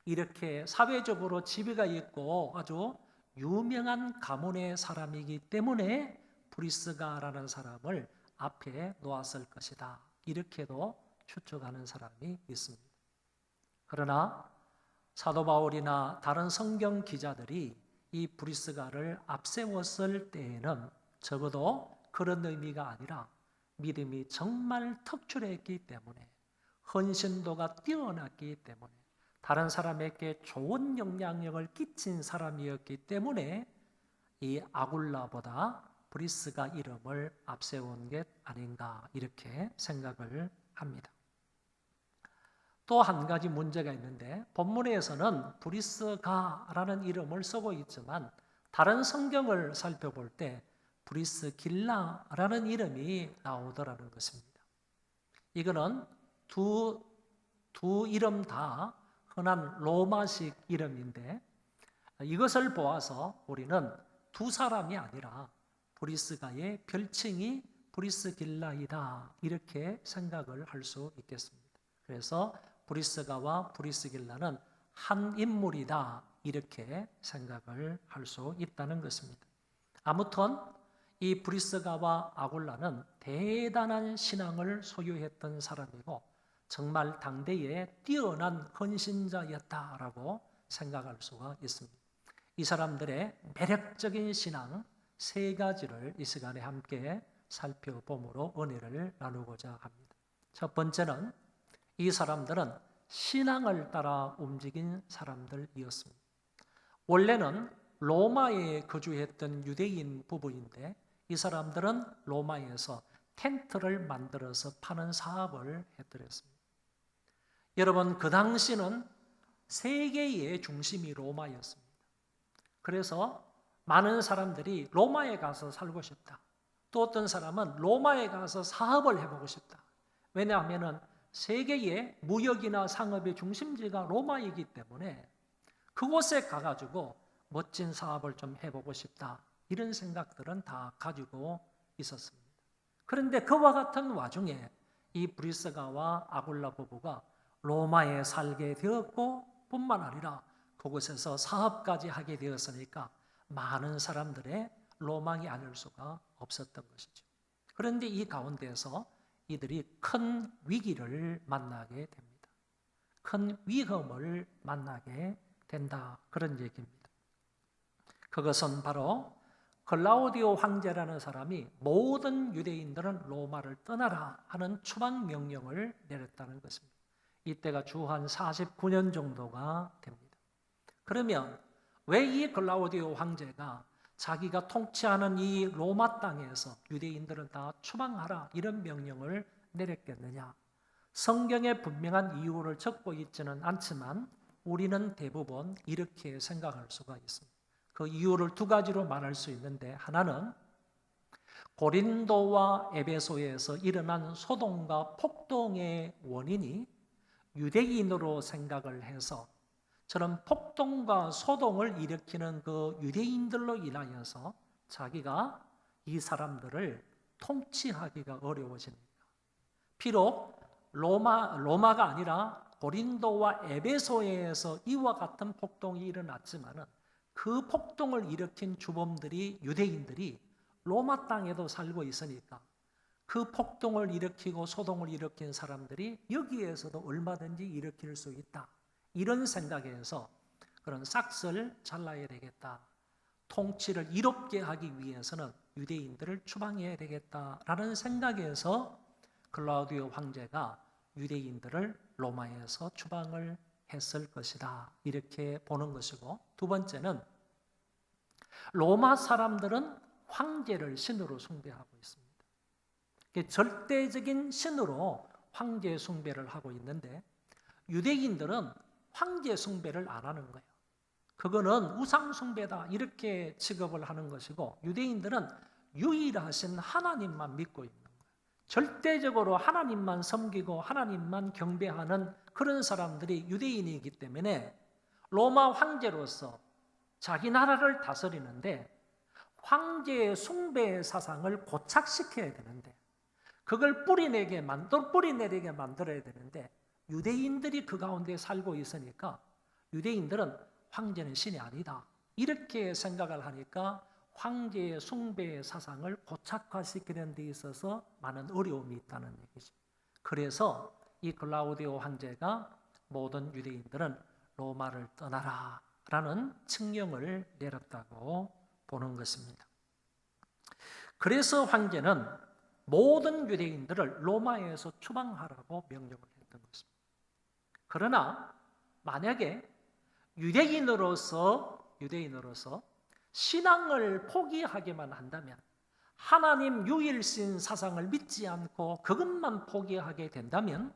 이렇게 사회적으로 지위가 있고 아주 유명한 가문의 사람이기 때문에 브리스가라는 사람을 앞에 놓았을 것이다. 이렇게도 추측하는 사람이 있습니다. 그러나 사도 바울이나 다른 성경 기자들이 이 브리스가를 앞세웠을 때에는 적어도 그런 의미가 아니라 믿음이 정말 특출했기 때문에 헌신도가 뛰어났기 때문에 다른 사람에게 좋은 영향력을 끼친 사람이었기 때문에 이 아굴라보다 브리스가 이름을 앞세운 게 아닌가 이렇게 생각을 합니다. 또 한 가지 문제가 있는데 본문에서는 브리스가라는 이름을 쓰고 있지만 다른 성경을 살펴볼 때 브리스길라라는 이름이 나오더라는 것입니다. 이거는 두 이름 다 흔한 로마식 이름인데 이것을 보아서 우리는 두 사람이 아니라 브리스가의 별칭이 브리스길라이다 이렇게 생각을 할 수 있겠습니다. 그래서 브리스가와 브리스길라는 한 인물이다 이렇게 생각을 할 수 있다는 것입니다. 아무튼 이 브리스가와 아굴라는 대단한 신앙을 소유했던 사람이고 정말 당대에 뛰어난 헌신자였다라고 생각할 수가 있습니다. 이 사람들의 매력적인 신앙 세 가지를 이 시간에 함께 살펴봄으로 은혜를 나누고자 합니다. 첫 번째는 이 사람들은 신앙을 따라 움직인 사람들이었습니다. 원래는 로마에 거주했던 유대인 부부인데 이 사람들은 로마에서 텐트를 만들어서 파는 사업을 했더랬습니다. 여러분, 그 당시는 세계의 중심이 로마였습니다. 그래서 많은 사람들이 로마에 가서 살고 싶다. 또 어떤 사람은 로마에 가서 사업을 해보고 싶다. 왜냐하면 세계의 무역이나 상업의 중심지가 로마이기 때문에 그곳에 가가지고 멋진 사업을 좀 해보고 싶다. 이런 생각들은 다 가지고 있었습니다. 그런데 그와 같은 와중에 이 브리스가와 아굴라 부부가 로마에 살게 되었고 뿐만 아니라 그곳에서 사업까지 하게 되었으니까 많은 사람들의 로망이 아닐 수가 없었던 것이죠. 그런데 이 가운데서 이들이 큰 위기를 만나게 됩니다. 큰 위험을 만나게 된다. 그런 얘기입니다. 그것은 바로 글라우디오 황제라는 사람이 모든 유대인들은 로마를 떠나라 하는 추방 명령을 내렸다는 것입니다. 이때가 주 한 49년 정도가 됩니다. 그러면 왜 이 글라우디오 황제가 자기가 통치하는 이 로마 땅에서 유대인들을 다 추방하라 이런 명령을 내렸겠느냐? 성경에 분명한 이유를 적고 있지는 않지만 우리는 대부분 이렇게 생각할 수가 있습니다. 그 이유를 두 가지로 말할 수 있는데 하나는 고린도와 에베소에서 일어난 소동과 폭동의 원인이 유대인으로 생각을 해서 저런 폭동과 소동을 일으키는 그 유대인들로 인하여서 자기가 이 사람들을 통치하기가 어려워집니다. 비록 로마가 아니라 고린도와 에베소에서 이와 같은 폭동이 일어났지만은 그 폭동을 일으킨 주범들이 유대인들이 로마 땅에도 살고 있으니까 그 폭동을 일으키고 소동을 일으킨 사람들이 여기에서도 얼마든지 일으킬 수 있다. 이런 생각에서 그런 싹을 잘라야 되겠다. 통치를 이롭게 하기 위해서는 유대인들을 추방해야 되겠다라는 생각에서 클라우디오 황제가 유대인들을 로마에서 추방을 했을 것이다. 이렇게 보는 것이고, 두 번째는 로마 사람들은 황제를 신으로 숭배하고 있습니다. 절대적인 신으로 황제 숭배를 하고 있는데 유대인들은 황제 숭배를 안 하는 거예요. 그거는 우상 숭배다 이렇게 취급을 하는 것이고, 유대인들은 유일하신 하나님만 믿고 있는 거예요. 절대적으로 하나님만 섬기고 하나님만 경배하는 그런 사람들이 유대인이기 때문에 로마 황제로서 자기 나라를 다스리는데 황제의 숭배 사상을 고착시켜야 되는데, 그걸 뿌리내게 만들어야 되는데 유대인들이 그 가운데 살고 있으니까 유대인들은 황제는 신이 아니다 이렇게 생각을 하니까 황제의 숭배 사상을 고착화시키는 데 있어서 많은 어려움이 있다는 얘기죠. 그래서 이 클라우디오 황제가 모든 유대인들은 로마를 떠나라 라는 칙령을 내렸다고 보는 것입니다. 그래서 황제는 모든 유대인들을 로마에서 추방하라고 명령을 했던 것입니다. 그러나 만약에 유대인으로서 신앙을 포기하기만 한다면, 하나님 유일신 사상을 믿지 않고 그것만 포기하게 된다면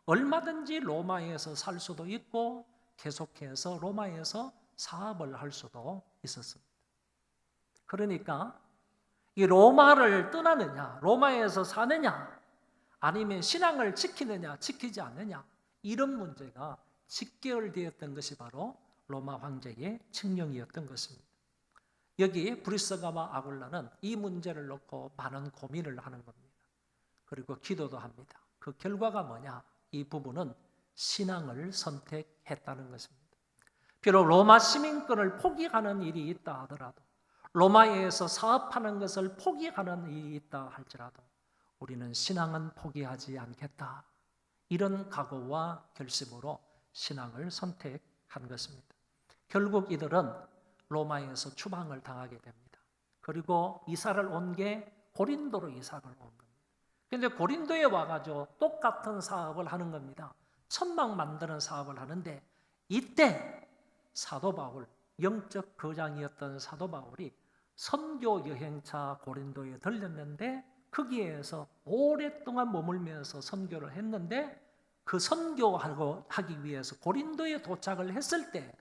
얼마든지 로마에서 살 수도 있고 계속해서 로마에서 사업을 할 수도 있었습니다. 그러니까 이 로마를 떠나느냐, 로마에서 사느냐, 아니면 신앙을 지키느냐, 지키지 않느냐, 이런 문제가 직결되었던 것이 바로 로마 황제의 칙령이었던 것입니다. 여기 브리스가와 아굴라는 이 문제를 놓고 많은 고민을 하는 겁니다. 그리고 기도도 합니다. 그 결과가 뭐냐? 이 부분은 신앙을 선택했다는 것입니다. 비록 로마 시민권을 포기하는 일이 있다 하더라도, 로마에서 사업하는 것을 포기하는 일이 있다 할지라도 우리는 신앙은 포기하지 않겠다. 이런 각오와 결심으로 신앙을 선택한 것입니다. 결국 이들은 로마에서 추방을 당하게 됩니다. 그리고 이사를 온 게 고린도로 이사를 온 겁니다. 그런데 고린도에 와가지고 똑같은 사업을 하는 겁니다. 천막 만드는 사업을 하는데, 이때 사도 바울, 영적 거장이었던 사도 바울이 선교 여행차 고린도에 들렸는데 거기에서 오랫동안 머물면서 선교를 했는데, 그 선교하기 위해서 고린도에 도착을 했을 때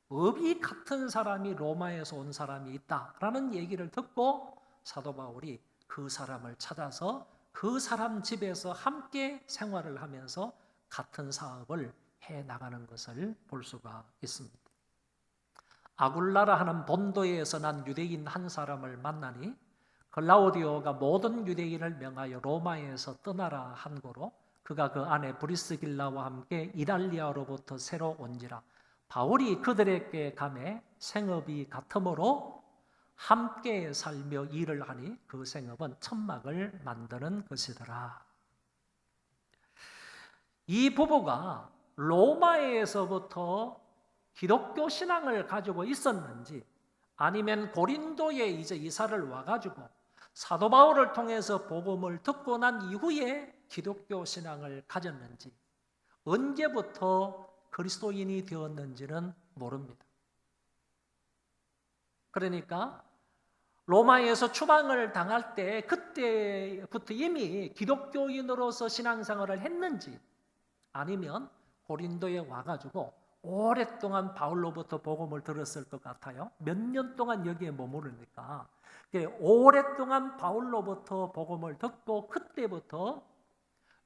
업이 같은 사람이 로마에서 온 사람이 있다라는 얘기를 듣고 사도 바울이 그 사람을 찾아서 그 사람 집에서 함께 생활을 하면서 같은 사업을 해 나가는 것을 볼 수가 있습니다. 아굴라라 하는 본도에서 난 유대인 한 사람을 만나니 클라우디오가 모든 유대인을 명하여 로마에서 떠나라 한 고로 그가 그 아내 브리스길라와 함께 이달리아로부터 새로 온지라. 바울이 그들에게 감해 생업이 같으므로 함께 살며 일을 하니 그 생업은 천막을 만드는 것이더라. 이 부부가 로마에서부터 기독교 신앙을 가지고 있었는지, 아니면 고린도에 이제 이사를 와가지고 사도 바울을 통해서 복음을 듣고 난 이후에 기독교 신앙을 가졌는지, 언제부터 그리스도인이 되었는지는 모릅니다. 그러니까 로마에서 추방을 당할 때 그때부터 이미 기독교인으로서 신앙생활을 했는지, 아니면 고린도에 와가지고 오랫동안 바울로부터 복음을 들었을 것 같아요. 몇 년 동안 여기에 머무르니까 오랫동안 바울로부터 복음을 듣고 그때부터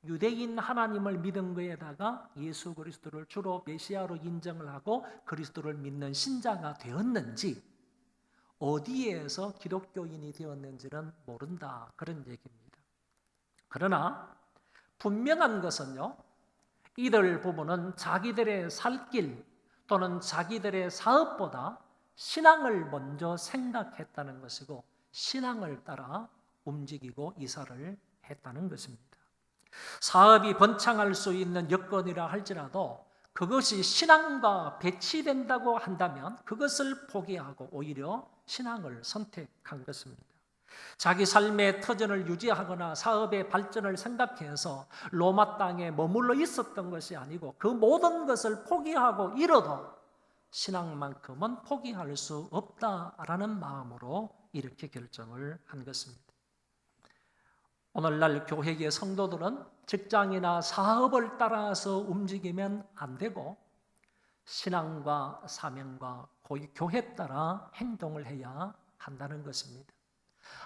유대인 하나님을 믿은 거에다가 예수 그리스도를 주로 메시아로 인정을 하고 그리스도를 믿는 신자가 되었는지, 어디에서 기독교인이 되었는지는 모른다, 그런 얘기입니다. 그러나 분명한 것은요, 이들 부부는 자기들의 살 길 또는 자기들의 사업보다 신앙을 먼저 생각했다는 것이고 신앙을 따라 움직이고 이사를 했다는 것입니다. 사업이 번창할 수 있는 여건이라 할지라도 그것이 신앙과 배치된다고 한다면 그것을 포기하고 오히려 신앙을 선택한 것입니다. 자기 삶의 터전을 유지하거나 사업의 발전을 생각해서 로마 땅에 머물러 있었던 것이 아니고 그 모든 것을 포기하고 잃어도 신앙만큼은 포기할 수 없다라는 마음으로 이렇게 결정을 한 것입니다. 오늘날 교회의 성도들은 직장이나 사업을 따라서 움직이면 안 되고 신앙과 사명과 교회 따라 행동을 해야 한다는 것입니다.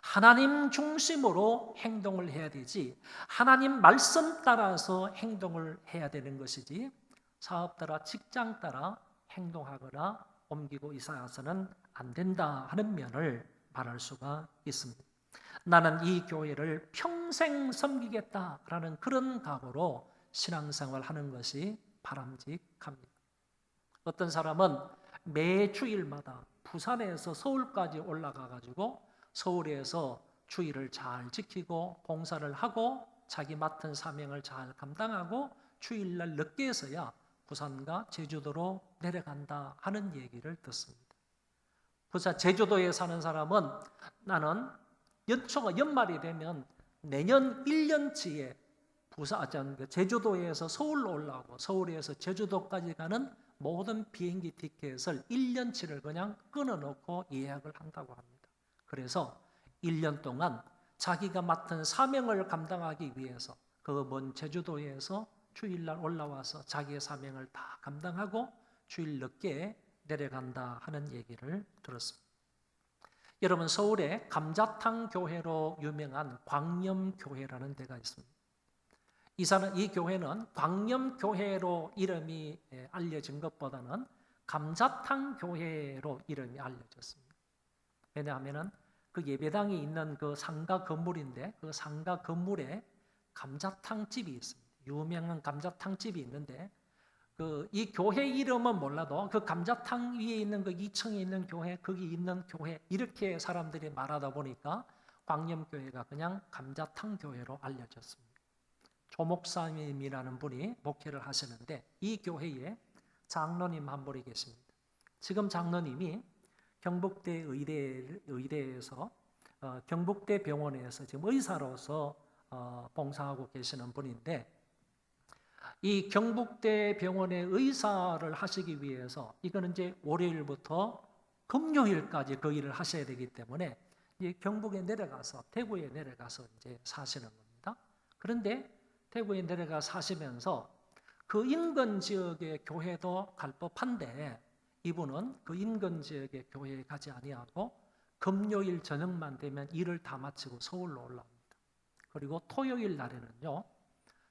하나님 중심으로 행동을 해야 되지, 하나님 말씀 따라서 행동을 해야 되는 것이지, 사업 따라 직장 따라 행동하거나 옮기고 이사해서는 안 된다 하는 면을 말할 수가 있습니다. 나는 이 교회를 평생 섬기겠다라는 그런 각오로 신앙생활 하는 것이 바람직합니다. 어떤 사람은 매 주일마다 부산에서 서울까지 올라가 가지고 서울에서 주일을 잘 지키고 봉사를 하고 자기 맡은 사명을 잘 감당하고 주일날 늦게서야 부산과 제주도로 내려간다 하는 얘기를 듣습니다. 부산 제주도에 사는 사람은 나는 연말이 되면 내년 1년치에 제주도에서 서울로 올라오고 서울에서 제주도까지 가는 모든 비행기 티켓을 1년치를 그냥 끊어놓고 예약을 한다고 합니다. 그래서 1년 동안 자기가 맡은 사명을 감당하기 위해서 그 먼 제주도에서 주일날 올라와서 자기의 사명을 다 감당하고 주일 늦게 내려간다 하는 얘기를 들었습니다. 여러분, 서울에 감자탕 교회로 유명한 광염교회라는 데가 있습니다. 이 교회는 광염교회로 이름이 알려진 것보다는 감자탕 교회로 이름이 알려졌습니다. 왜냐하면 그 예배당이 있는 그 상가 건물인데 그 상가 건물에 감자탕집이 있습니다. 유명한 감자탕집이 있는데 이 교회 이름은 몰라도 그 감자탕 위에 있는 그 2층에 있는 교회, 거기 있는 교회 이렇게 사람들이 말하다 보니까 광염교회가 그냥 감자탕 교회로 알려졌습니다. 조 목사님이라는 분이 목회를 하시는데 이 교회에 장로님 한 분이 계십니다. 지금 장로님이 경북대 의대에서 경북대 병원에서 지금 의사로서 봉사하고 계시는 분인데, 이 경북대 병원의 의사를 하시기 위해서 이거는 이제 월요일부터 금요일까지 그 일을 하셔야 되기 때문에 이제 경북에 내려가서 대구에 내려가서 이제 사시는 겁니다. 그런데 대구에 내려가 사시면서 그 인근 지역의 교회도 갈 법한데 이분은 그 인근 지역의 교회에 가지 아니하고 금요일 저녁만 되면 일을 다 마치고 서울로 올라옵니다. 그리고 토요일 날에는요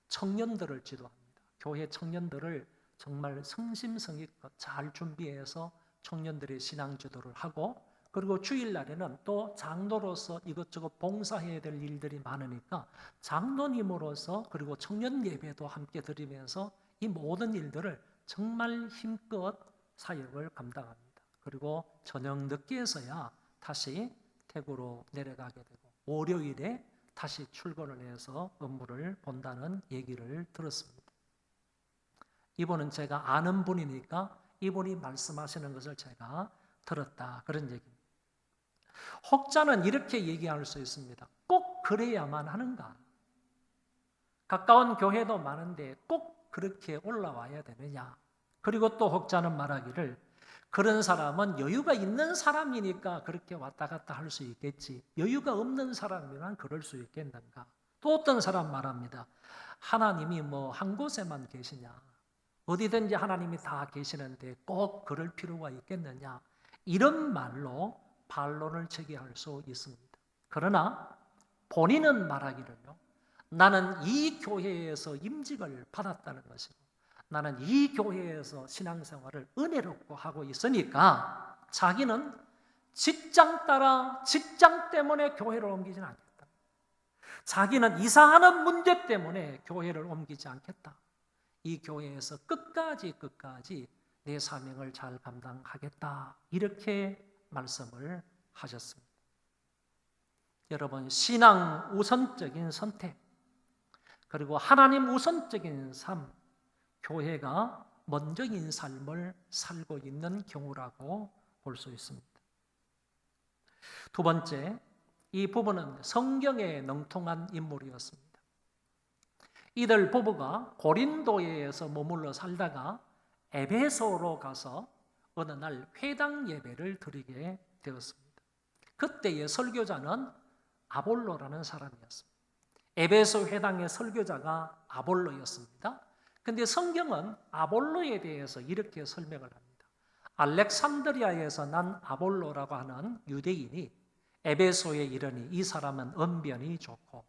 청년들을 지도합니다. 교회 청년들을 정말 성심성의껏 잘 준비해서 청년들의 신앙 지도를 하고, 그리고 주일날에는 또 장로로서 이것저것 봉사해야 될 일들이 많으니까 장로님으로서 그리고 청년 예배도 함께 드리면서 이 모든 일들을 정말 힘껏 사역을 감당합니다. 그리고 저녁 늦게서야 다시 대구로 내려가게 되고 월요일에 다시 출근을 해서 업무를 본다는 얘기를 들었습니다. 이분은 제가 아는 분이니까 이분이 말씀하시는 것을 제가 들었다, 그런 얘기입니다. 혹자는 이렇게 얘기할 수 있습니다. 꼭 그래야만 하는가? 가까운 교회도 많은데 꼭 그렇게 올라와야 되느냐? 그리고 또 혹자는 말하기를 그런 사람은 여유가 있는 사람이니까 그렇게 왔다 갔다 할 수 있겠지, 여유가 없는 사람이란 그럴 수 있겠는가? 또 어떤 사람 말합니다. 하나님이 뭐 한 곳에만 계시냐? 어디든지 하나님이 다 계시는데 꼭 그럴 필요가 있겠느냐? 이런 말로 반론을 제기할 수 있습니다. 그러나 본인은 말하기를요, 나는 이 교회에서 임직을 받았다는 것이고 나는 이 교회에서 신앙생활을 은혜롭고 하고 있으니까 자기는 직장 따라 직장 때문에 교회를 옮기지는 않겠다. 자기는 이사하는 문제 때문에 교회를 옮기지 않겠다. 이 교회에서 끝까지 내 사명을 잘 감당하겠다. 이렇게 말씀을 하셨습니다. 여러분, 신앙 우선적인 선택, 그리고 하나님 우선적인 삶, 교회가 먼저인 삶을 살고 있는 경우라고 볼 수 있습니다. 두 번째, 이 부부는 성경에 능통한 인물이었습니다. 이들 부부가 고린도에서 머물러 살다가 에베소로 가서 어느 날 회당 예배를 드리게 되었습니다. 그때의 설교자는 아볼로라는 사람이었습니다. 에베소 회당의 설교자가 아볼로였습니다. 근데 성경은 아볼로에 대해서 이렇게 설명을 합니다. 알렉산드리아에서 난 아볼로라고 하는 유대인이 에베소에 이르니 이 사람은 언변이 좋고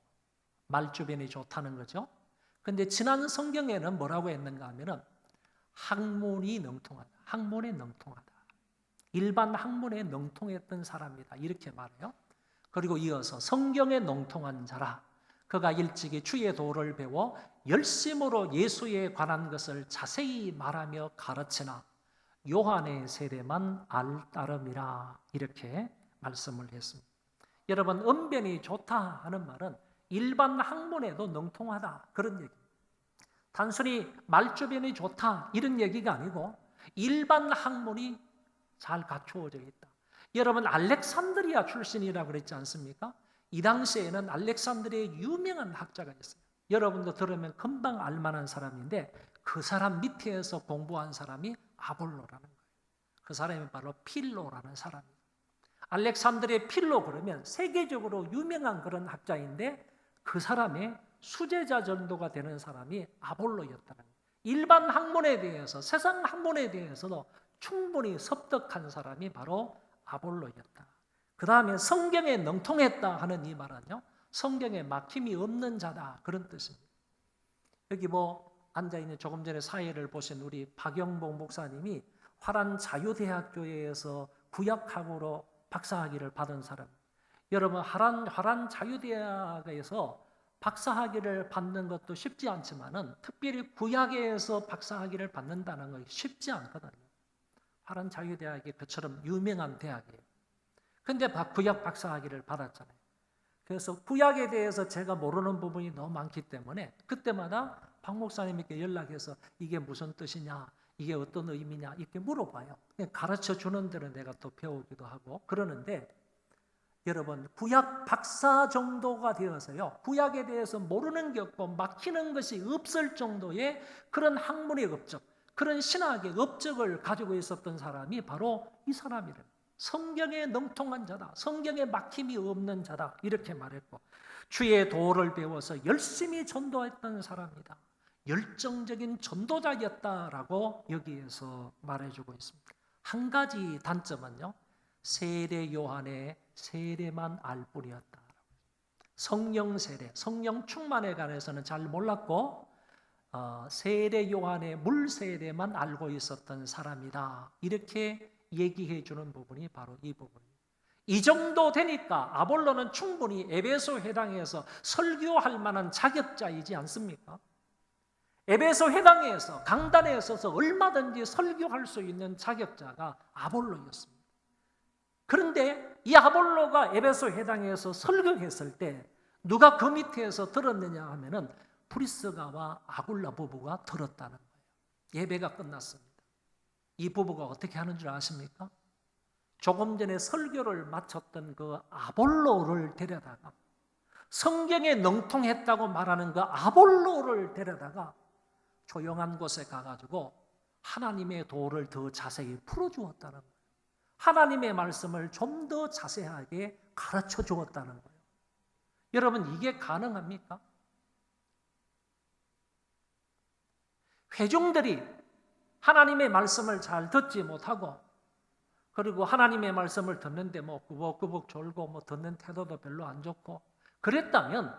말주변이 좋다는 거죠. 근데 지난 성경에는 뭐라고 했는가 하면은 학문이 능통하다. 학문에 능통하다. 일반 학문에 능통했던 사람이다. 이렇게 말해요. 그리고 이어서 성경에 능통한 자라. 그가 일찍이 주의 도를 배워 열심으로 예수에 관한 것을 자세히 말하며 가르치나 요한의 세례만 알 따름이라. 이렇게 말씀을 했습니다. 여러분, 언변이 좋다 하는 말은 일반 학문에도 능통하다 그런 얘기입니다. 단순히 말주변이 좋다 이런 얘기가 아니고 일반 학문이 잘 갖추어져 있다. 여러분, 알렉산드리아 출신이라고 그랬지 않습니까? 이 당시에는 알렉산드리아의 유명한 학자가 있어요. 여러분도 들으면 금방 알만한 사람인데 그 사람 밑에서 공부한 사람이 아볼로라는 거예요. 그 사람이 바로 필로라는 사람이에요. 알렉산드리아 필로 그러면 세계적으로 유명한 그런 학자인데 그 사람의 수제자 정도가 되는 사람이 아볼로였다는 거예요. 일반 학문에 대해서, 세상 학문에 대해서도 충분히 섭득한 사람이 바로 아볼로였다. 그 다음에 성경에 능통했다 하는 이 말은요, 성경에 막힘이 없는 자다 그런 뜻입니다. 여기 앉아있는 조금 전에 사회를 보신 우리 박영복 목사님이 화란 자유대학교에서 구약학으로 박사학위를 받은 사람. 여러분, 화란 자유대학에서 박사학위를 받는 것도 쉽지 않지만은 특별히 구약에서 박사학위를 받는다는 것이 쉽지 않거든요. 화란 자유대학이 그처럼 유명한 대학이에요. 근데 구약 박사학위를 받았잖아요. 그래서 구약에 대해서 제가 모르는 부분이 너무 많기 때문에 그때마다 박 목사님께 연락해서 이게 무슨 뜻이냐, 이게 어떤 의미냐 이렇게 물어봐요. 가르쳐 주는 대로 내가 또 배우기도 하고 그러는데 여러분, 구약 박사 정도가 되어서요, 구약에 대해서 모르는 게 없고 막히는 것이 없을 정도의 그런 학문의 업적, 그런 신학의 업적을 가지고 있었던 사람이 바로 이 사람이래요. 성경에 능통한 자다, 성경에 막힘이 없는 자다 이렇게 말했고 주의 도를 배워서 열심히 전도했던 사람이다. 열정적인 전도자였다라고 여기에서 말해주고 있습니다. 한 가지 단점은요, 세례 요한의 세례만 알 뿐이었다. 성령 세례, 성령 충만에 관해서는 잘 몰랐고 세례 요한의 물 세례만 알고 있었던 사람이다. 이렇게 얘기해 주는 부분이 바로 이 부분입니다. 이 정도 되니까 아볼로는 충분히 에베소 회당에서 설교할 만한 자격자이지 않습니까? 에베소 회당에서 강단에 서서 얼마든지 설교할 수 있는 자격자가 아볼로였습니다. 그런데 이 아볼로가 에베소 회당에서 설교했을 때 누가 그 밑에서 들었느냐 하면은 프리스가와 아굴라 부부가 들었다는 거예요. 예배가 끝났습니다. 이 부부가 어떻게 하는 줄 아십니까? 조금 전에 설교를 마쳤던 그 아볼로를 데려다가 성경에 능통했다고 말하는 그 아볼로를 데려다가 조용한 곳에 가가지고 하나님의 도를 더 자세히 풀어주었다는 거예요. 하나님의 말씀을 좀 더 자세하게 가르쳐 주었다는 거예요. 여러분, 이게 가능합니까? 회중들이 하나님의 말씀을 잘 듣지 못하고 그리고 하나님의 말씀을 듣는데 뭐 꾸벅꾸벅 졸고 뭐 듣는 태도도 별로 안 좋고 그랬다면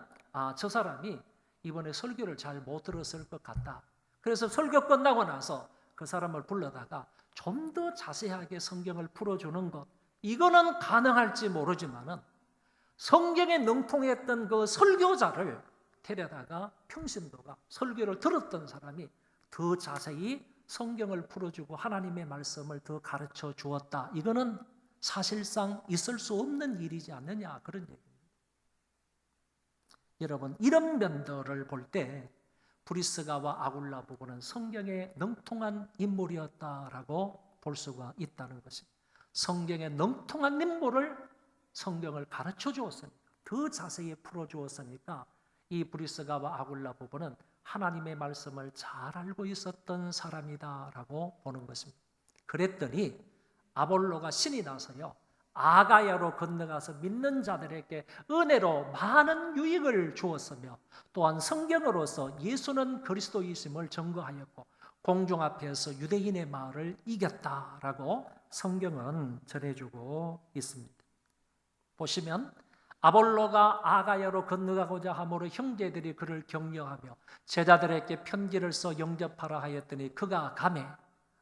저 사람이 이번에 설교를 잘 못 들었을 것 같다. 그래서 설교 끝나고 나서 그 사람을 불러다가 좀 더 자세하게 성경을 풀어주는 것, 이거는 가능할지 모르지만은 성경에 능통했던 그 설교자를 데려다가 평신도가 설교를 들었던 사람이 더 자세히 성경을 풀어주고 하나님의 말씀을 더 가르쳐 주었다. 이거는 사실상 있을 수 없는 일이지 않느냐, 그런 얘기입니다. 여러분, 이런 면들을 볼 때 브리스가와 아굴라 부부는 성경에 능통한 인물이었다라고 볼 수가 있다는 것입니다. 성경에 능통한 인물을 성경을 가르쳐 주었으니까, 더 자세히 풀어 주었으니까 이 브리스가와 아굴라 부부는 하나님의 말씀을 잘 알고 있었던 사람이다라고 보는 것입니다. 그랬더니 아볼로가 신이 나서요, 아가야로 건너가서 믿는 자들에게 은혜로 많은 유익을 주었으며 또한 성경으로서 예수는 그리스도이심을 증거하였고 공중 앞에서 유대인의 마을을 이겼다라고 성경은 전해주고 있습니다. 보시면 아볼로가 아가야로 건너가고자 함으로 형제들이 그를 격려하며 제자들에게 편지를 써 영접하라 하였더니 그가 가매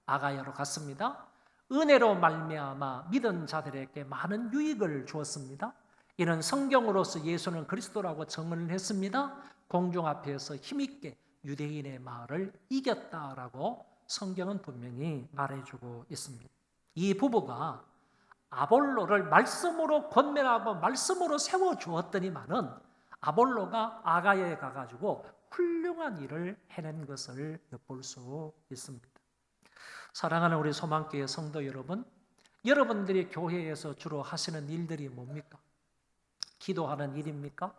아가야로 갔습니다. 은혜로 말미암아 믿은 자들에게 많은 유익을 주었습니다. 이는 성경으로서 예수는 그리스도라고 증언을 했습니다. 공중 앞에서 힘있게 유대인의 마을을 이겼다라고 성경은 분명히 말해주고 있습니다. 이 부부가 아볼로를 말씀으로 권면하고 말씀으로 세워주었더니만은 아볼로가 아가야에 가가지고 훌륭한 일을 해낸 것을 엿볼 수 있습니다. 사랑하는 우리 소망교회 성도 여러분, 여러분들이 교회에서 주로 하시는 일들이 뭡니까? 기도하는 일입니까?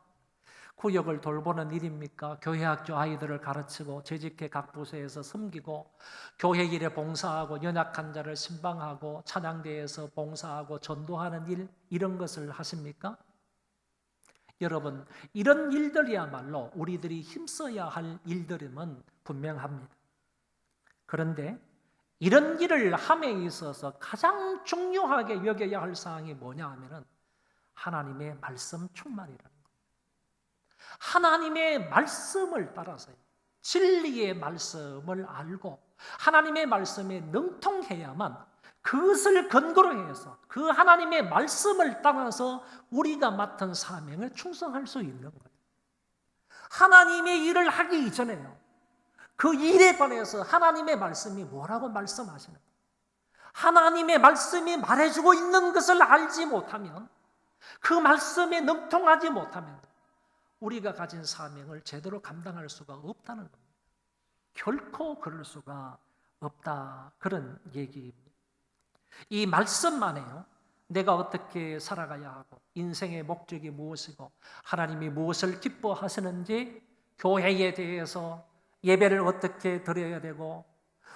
구역을 돌보는 일입니까? 교회 학교 아이들을 가르치고 재직회 각 부서에서 섬기고 교회 일에 봉사하고 연약한 자를 신방하고 찬양대에서 봉사하고 전도하는 일, 이런 것을 하십니까? 여러분, 이런 일들이야말로 우리들이 힘써야 할 일들임은 분명합니다. 그런데 이런 일을 함에 있어서 가장 중요하게 여겨야 할 사항이 뭐냐 하면은 하나님의 말씀 충만이라는 겁니다. 하나님의 말씀을 따라서 진리의 말씀을 알고 하나님의 말씀에 능통해야만 그것을 근거로 해서 그 하나님의 말씀을 따라서 우리가 맡은 사명을 충성할 수 있는 거예요. 하나님의 일을 하기 이전에요, 그 일에 관해서 하나님의 말씀이 뭐라고 말씀하시는 거예요. 하나님의 말씀이 말해주고 있는 것을 알지 못하면, 그 말씀에 능통하지 못하면 우리가 가진 사명을 제대로 감당할 수가 없다는 겁니다. 결코 그럴 수가 없다, 그런 얘기입니다. 이 말씀만에요, 내가 어떻게 살아가야 하고 인생의 목적이 무엇이고 하나님이 무엇을 기뻐하시는지, 교회에 대해서 예배를 어떻게 드려야 되고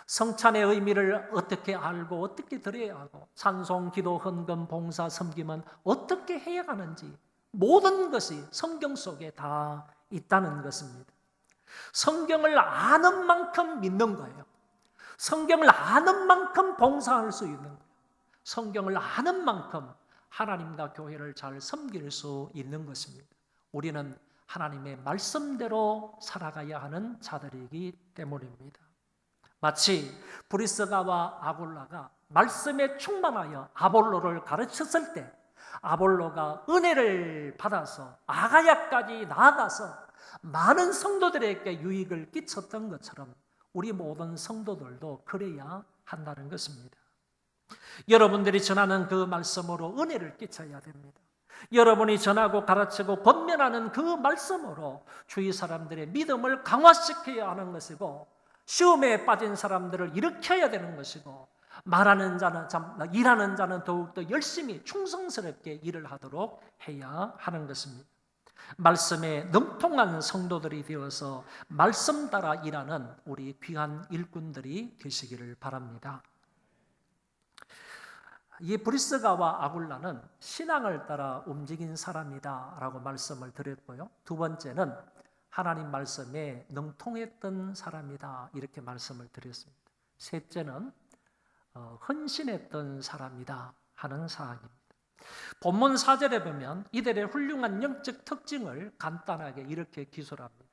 성찬의 의미를 어떻게 알고 어떻게 드려야 하고 찬송, 기도, 헌금, 봉사, 섬김은 어떻게 해야 하는지 모든 것이 성경 속에 다 있다는 것입니다. 성경을 아는 만큼 믿는 거예요. 성경을 아는 만큼 봉사할 수 있는 거예요. 성경을 아는 만큼 하나님과 교회를 잘 섬길 수 있는 것입니다. 우리는 하나님의 말씀대로 살아가야 하는 자들이기 때문입니다. 마치 브리스가와 아굴라가 말씀에 충만하여 아볼로를 가르쳤을 때 아볼로가 은혜를 받아서 아가야까지 나아가서 많은 성도들에게 유익을 끼쳤던 것처럼 우리 모든 성도들도 그래야 한다는 것입니다. 여러분들이 전하는 그 말씀으로 은혜를 끼쳐야 됩니다. 여러분이 전하고 가르치고 권면하는 그 말씀으로 주위 사람들의 믿음을 강화시켜야 하는 것이고, 시험에 빠진 사람들을 일으켜야 되는 것이고, 말하는 자는 일하는 자는 더욱더 열심히 충성스럽게 일을 하도록 해야 하는 것입니다. 말씀에 능통한 성도들이 되어서 말씀 따라 일하는 우리 귀한 일꾼들이 되시기를 바랍니다. 이 브리스가와 아굴라는 신앙을 따라 움직인 사람이다라고 말씀을 드렸고요. 두 번째는 하나님 말씀에 능통했던 사람이다, 이렇게 말씀을 드렸습니다. 셋째는 헌신했던 사람이다 하는 사항입니다. 본문 4절에 보면 이들의 훌륭한 영적 특징을 간단하게 이렇게 기술합니다.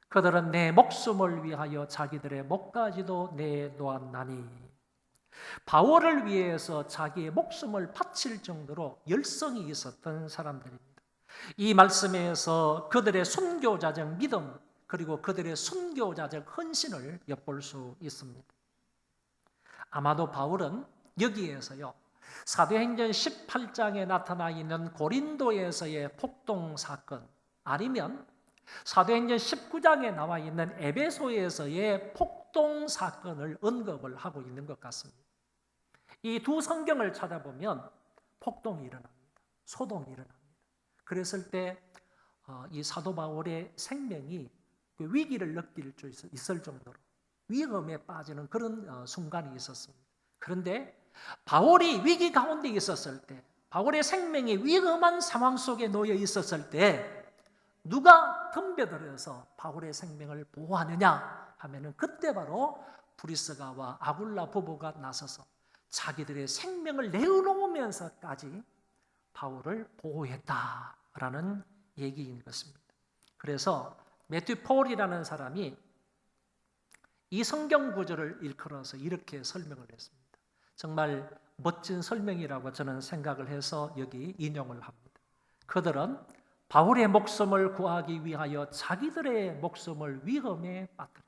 그들은 내 목숨을 위하여 자기들의 목까지도 내놓았나니. 바울을 위해서 자기의 목숨을 바칠 정도로 열성이 있었던 사람들입니다. 이 말씀에서 그들의 순교자적 믿음 그리고 그들의 순교자적 헌신을 엿볼 수 있습니다. 아마도 바울은 여기에서요, 사도행전 18장에 나타나 있는 고린도에서의 폭동 사건, 아니면 사도행전 19장에 나와 있는 에베소에서의 폭동 사건을 언급을 하고 있는 것 같습니다. 이 두 성경을 찾아보면 폭동이 일어납니다. 소동이 일어납니다. 그랬을 때 이 사도 바울의 생명이 그 위기를 느낄 수 있을 정도로 위험에 빠지는 그런 순간이 있었습니다. 그런데 바울이 위기 가운데 있었을 때, 바울의 생명이 위험한 상황 속에 놓여 있었을 때 누가 덤벼들어서 바울의 생명을 보호하느냐 하면은 그때 바로 브리스가와 아굴라 부부가 나서서 자기들의 생명을 내어놓으면서까지 바울을 보호했다라는 얘기인 것입니다. 그래서 매튜 폴이라는 사람이 이 성경 구절을 일컬어서 이렇게 설명을 했습니다. 정말 멋진 설명이라고 저는 생각을 해서 여기 인용을 합니다. 그들은 바울의 목숨을 구하기 위하여 자기들의 목숨을 위험에 빠뜨렸다.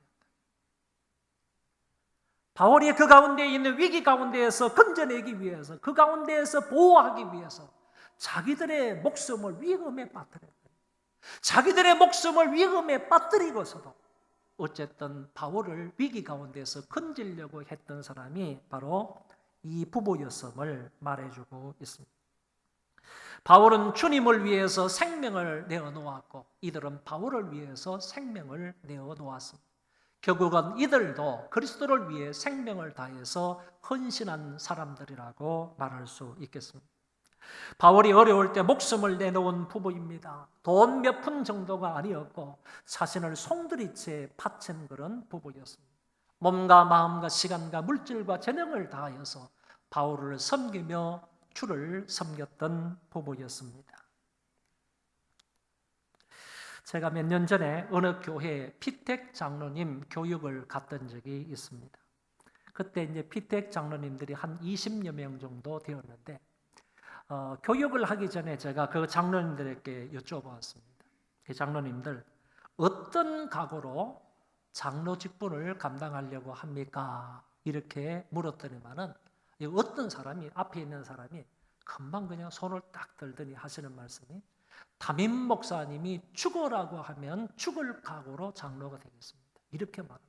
바울이 그 가운데 있는 위기 가운데에서 건져내기 위해서, 그 가운데에서 보호하기 위해서 자기들의 목숨을 위험에 빠뜨렸다. 자기들의 목숨을 위험에 빠뜨리고서도 어쨌든 바울을 위기 가운데서 건지려고 했던 사람이 바로 이 부부였음을 말해주고 있습니다. 바울은 주님을 위해서 생명을 내어놓았고 이들은 바울을 위해서 생명을 내어놓았습니다. 결국은 이들도 그리스도를 위해 생명을 다해서 헌신한 사람들이라고 말할 수 있겠습니다. 바울이 어려울 때 목숨을 내놓은 부부입니다. 돈 몇 푼 정도가 아니었고 자신을 송두리째 바친 그런 부부였습니다. 몸과 마음과 시간과 물질과 재능을 다하여서 바울을 섬기며 주를 섬겼던 부부였습니다. 제가 몇 년 전에 어느 교회에 피택 장로님 교육을 갔던 적이 있습니다. 그때 이제 피택 장로님들이 한 20여 명 정도 되었는데 교육을 하기 전에 제가 그 장로님들에게 여쭤보았습니다. 그 장로님들 어떤 각오로 장로 직분을 감당하려고 합니까? 이렇게 물었더니만은 어떤 사람이 앞에 있는 사람이 금방 그냥 손을 딱 들더니 하시는 말씀이 담임 목사님이 죽어라고 하면 죽을 각오로 장로가 되겠습니다. 이렇게 말합니다.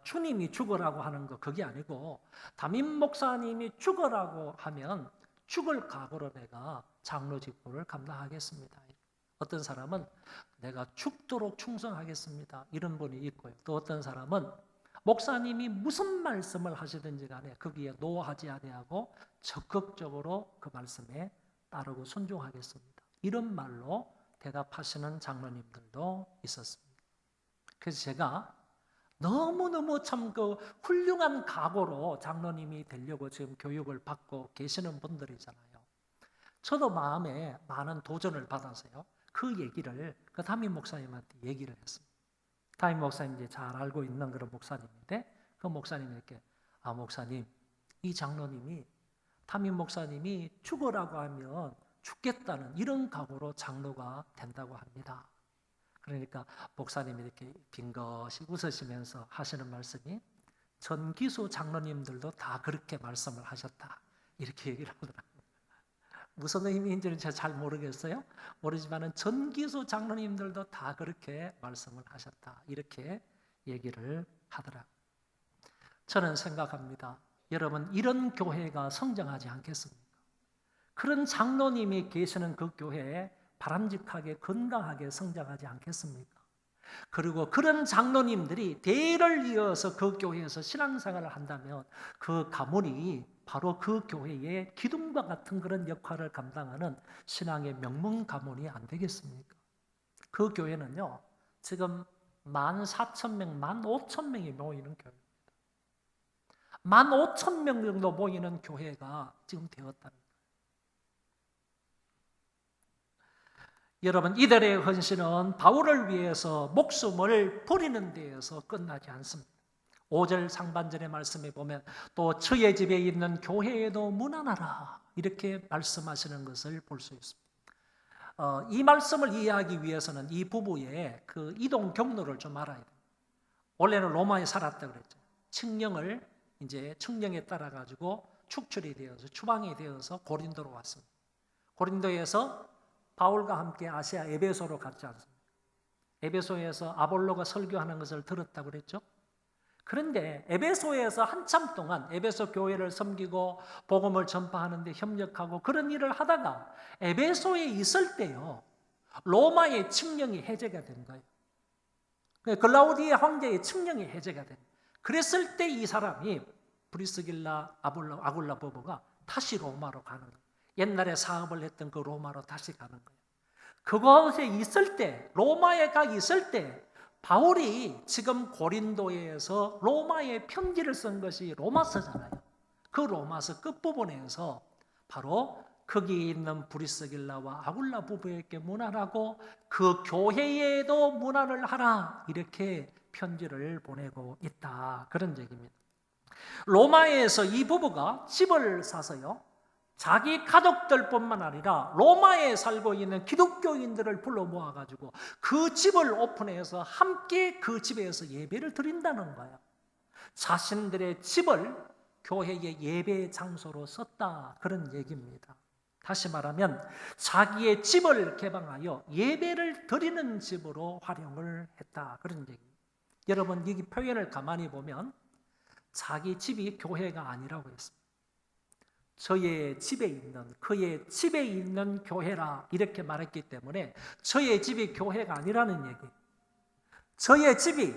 주님이 죽으라고 하는 거 그게 아니고 담임 목사님이 죽으라고 하면 죽을 각오로 내가 장로 직분을 감당하겠습니다. 어떤 사람은 내가 죽도록 충성하겠습니다. 이런 분이 있고요. 또 어떤 사람은 목사님이 무슨 말씀을 하시든지 간에 거기에 노하지 아니하고 적극적으로 그 말씀에 따르고 순종하겠습니다. 이런 말로 대답하시는 장로님들도 있었습니다. 그래서 제가 너무너무 참 그 훌륭한 각오로 장로님이 되려고 지금 교육을 받고 계시는 분들이잖아요. 저도 마음에 많은 도전을 받아서요. 그 얘기를 그 담임 목사님한테 얘기를 했습니다. 담임 목사님 이제 잘 알고 있는 그런 목사님인데 그 목사님에게 목사님 이 장로님이 담임 목사님이 죽으라고 하면 죽겠다는 이런 각오로 장로가 된다고 합니다. 그러니까 목사님이 이렇게 빙긋이 웃으시면서 하시는 말씀이 전기수 장로님들도 다 그렇게 말씀을 하셨다. 이렇게 얘기를 하더라고요. 무슨 의미인지는 제가 잘 모르겠어요. 모르지만은 전기수 장로님들도 다 그렇게 말씀을 하셨다. 이렇게 얘기를 하더라고요. 저는 생각합니다. 여러분 이런 교회가 성장하지 않겠습니까? 그런 장로님이 계시는 그 교회에 바람직하게 건강하게 성장하지 않겠습니까? 그리고 그런 장로님들이 대를 이어서 그 교회에서 신앙생활을 한다면 그 가문이 바로 그 교회의 기둥과 같은 그런 역할을 감당하는 신앙의 명문 가문이 안 되겠습니까? 그 교회는요 지금 14,000명, 15,000명이 모이는 교회입니다. 15,000명 정도 모이는 교회가 지금 되었답니다. 여러분, 이들의 헌신은 바울을 위해서 목숨을 버리는 데에서 끝나지 않습니다. 5절 상반절의 말씀에 보면 또 저의 집에 있는 교회에도 문안하라 이렇게 말씀하시는 것을 볼 수 있습니다. 이 말씀을 이해하기 위해서는 이 부부의 그 이동 경로를 좀 알아야 돼요. 원래는 로마에 살았다 그랬죠. 측령에 따라 가지고 축출이 되어서 추방이 되어서 고린도로 왔습니다. 고린도에서 바울과 함께 아시아 에베소로 갔지 않습니까? 에베소에서 아볼로가 설교하는 것을 들었다고 그랬죠. 그런데 에베소에서 한참 동안 에베소 교회를 섬기고 복음을 전파하는 데 협력하고 그런 일을 하다가 에베소에 있을 때요, 로마의 칙령이 해제가 된 거예요. 글라우디의 황제의 칙령이 해제가 된 거예요. 그랬을 때 이 사람이 브리스길라 아굴라 부부가 다시 로마로 가는 거예요. 옛날에 사업을 했던 그 로마로 다시 가는 거예요. 그곳에 있을 때, 로마에 가 있을 때 바울이 지금 고린도에서 로마에 편지를 쓴 것이 로마서잖아요. 그 로마서 끝부분에서 바로 거기 있는 브리스길라와 아굴라 부부에게 문안하고 그 교회에도 문안을 하라 이렇게 편지를 보내고 있다, 그런 얘기입니다. 로마에서 이 부부가 집을 사서요, 자기 가족들뿐만 아니라 로마에 살고 있는 기독교인들을 불러 모아가지고 그 집을 오픈해서 함께 그 집에서 예배를 드린다는 거예요. 자신들의 집을 교회의 예배 장소로 썼다, 그런 얘기입니다. 다시 말하면 자기의 집을 개방하여 예배를 드리는 집으로 활용을 했다, 그런 얘기입니다. 여러분, 이 표현을 가만히 보면 자기 집이 교회가 아니라고 했습니다. 저의 집에 있는, 그의 집에 있는 교회라 이렇게 말했기 때문에 저의 집이 교회가 아니라는 얘기. 저의 집이,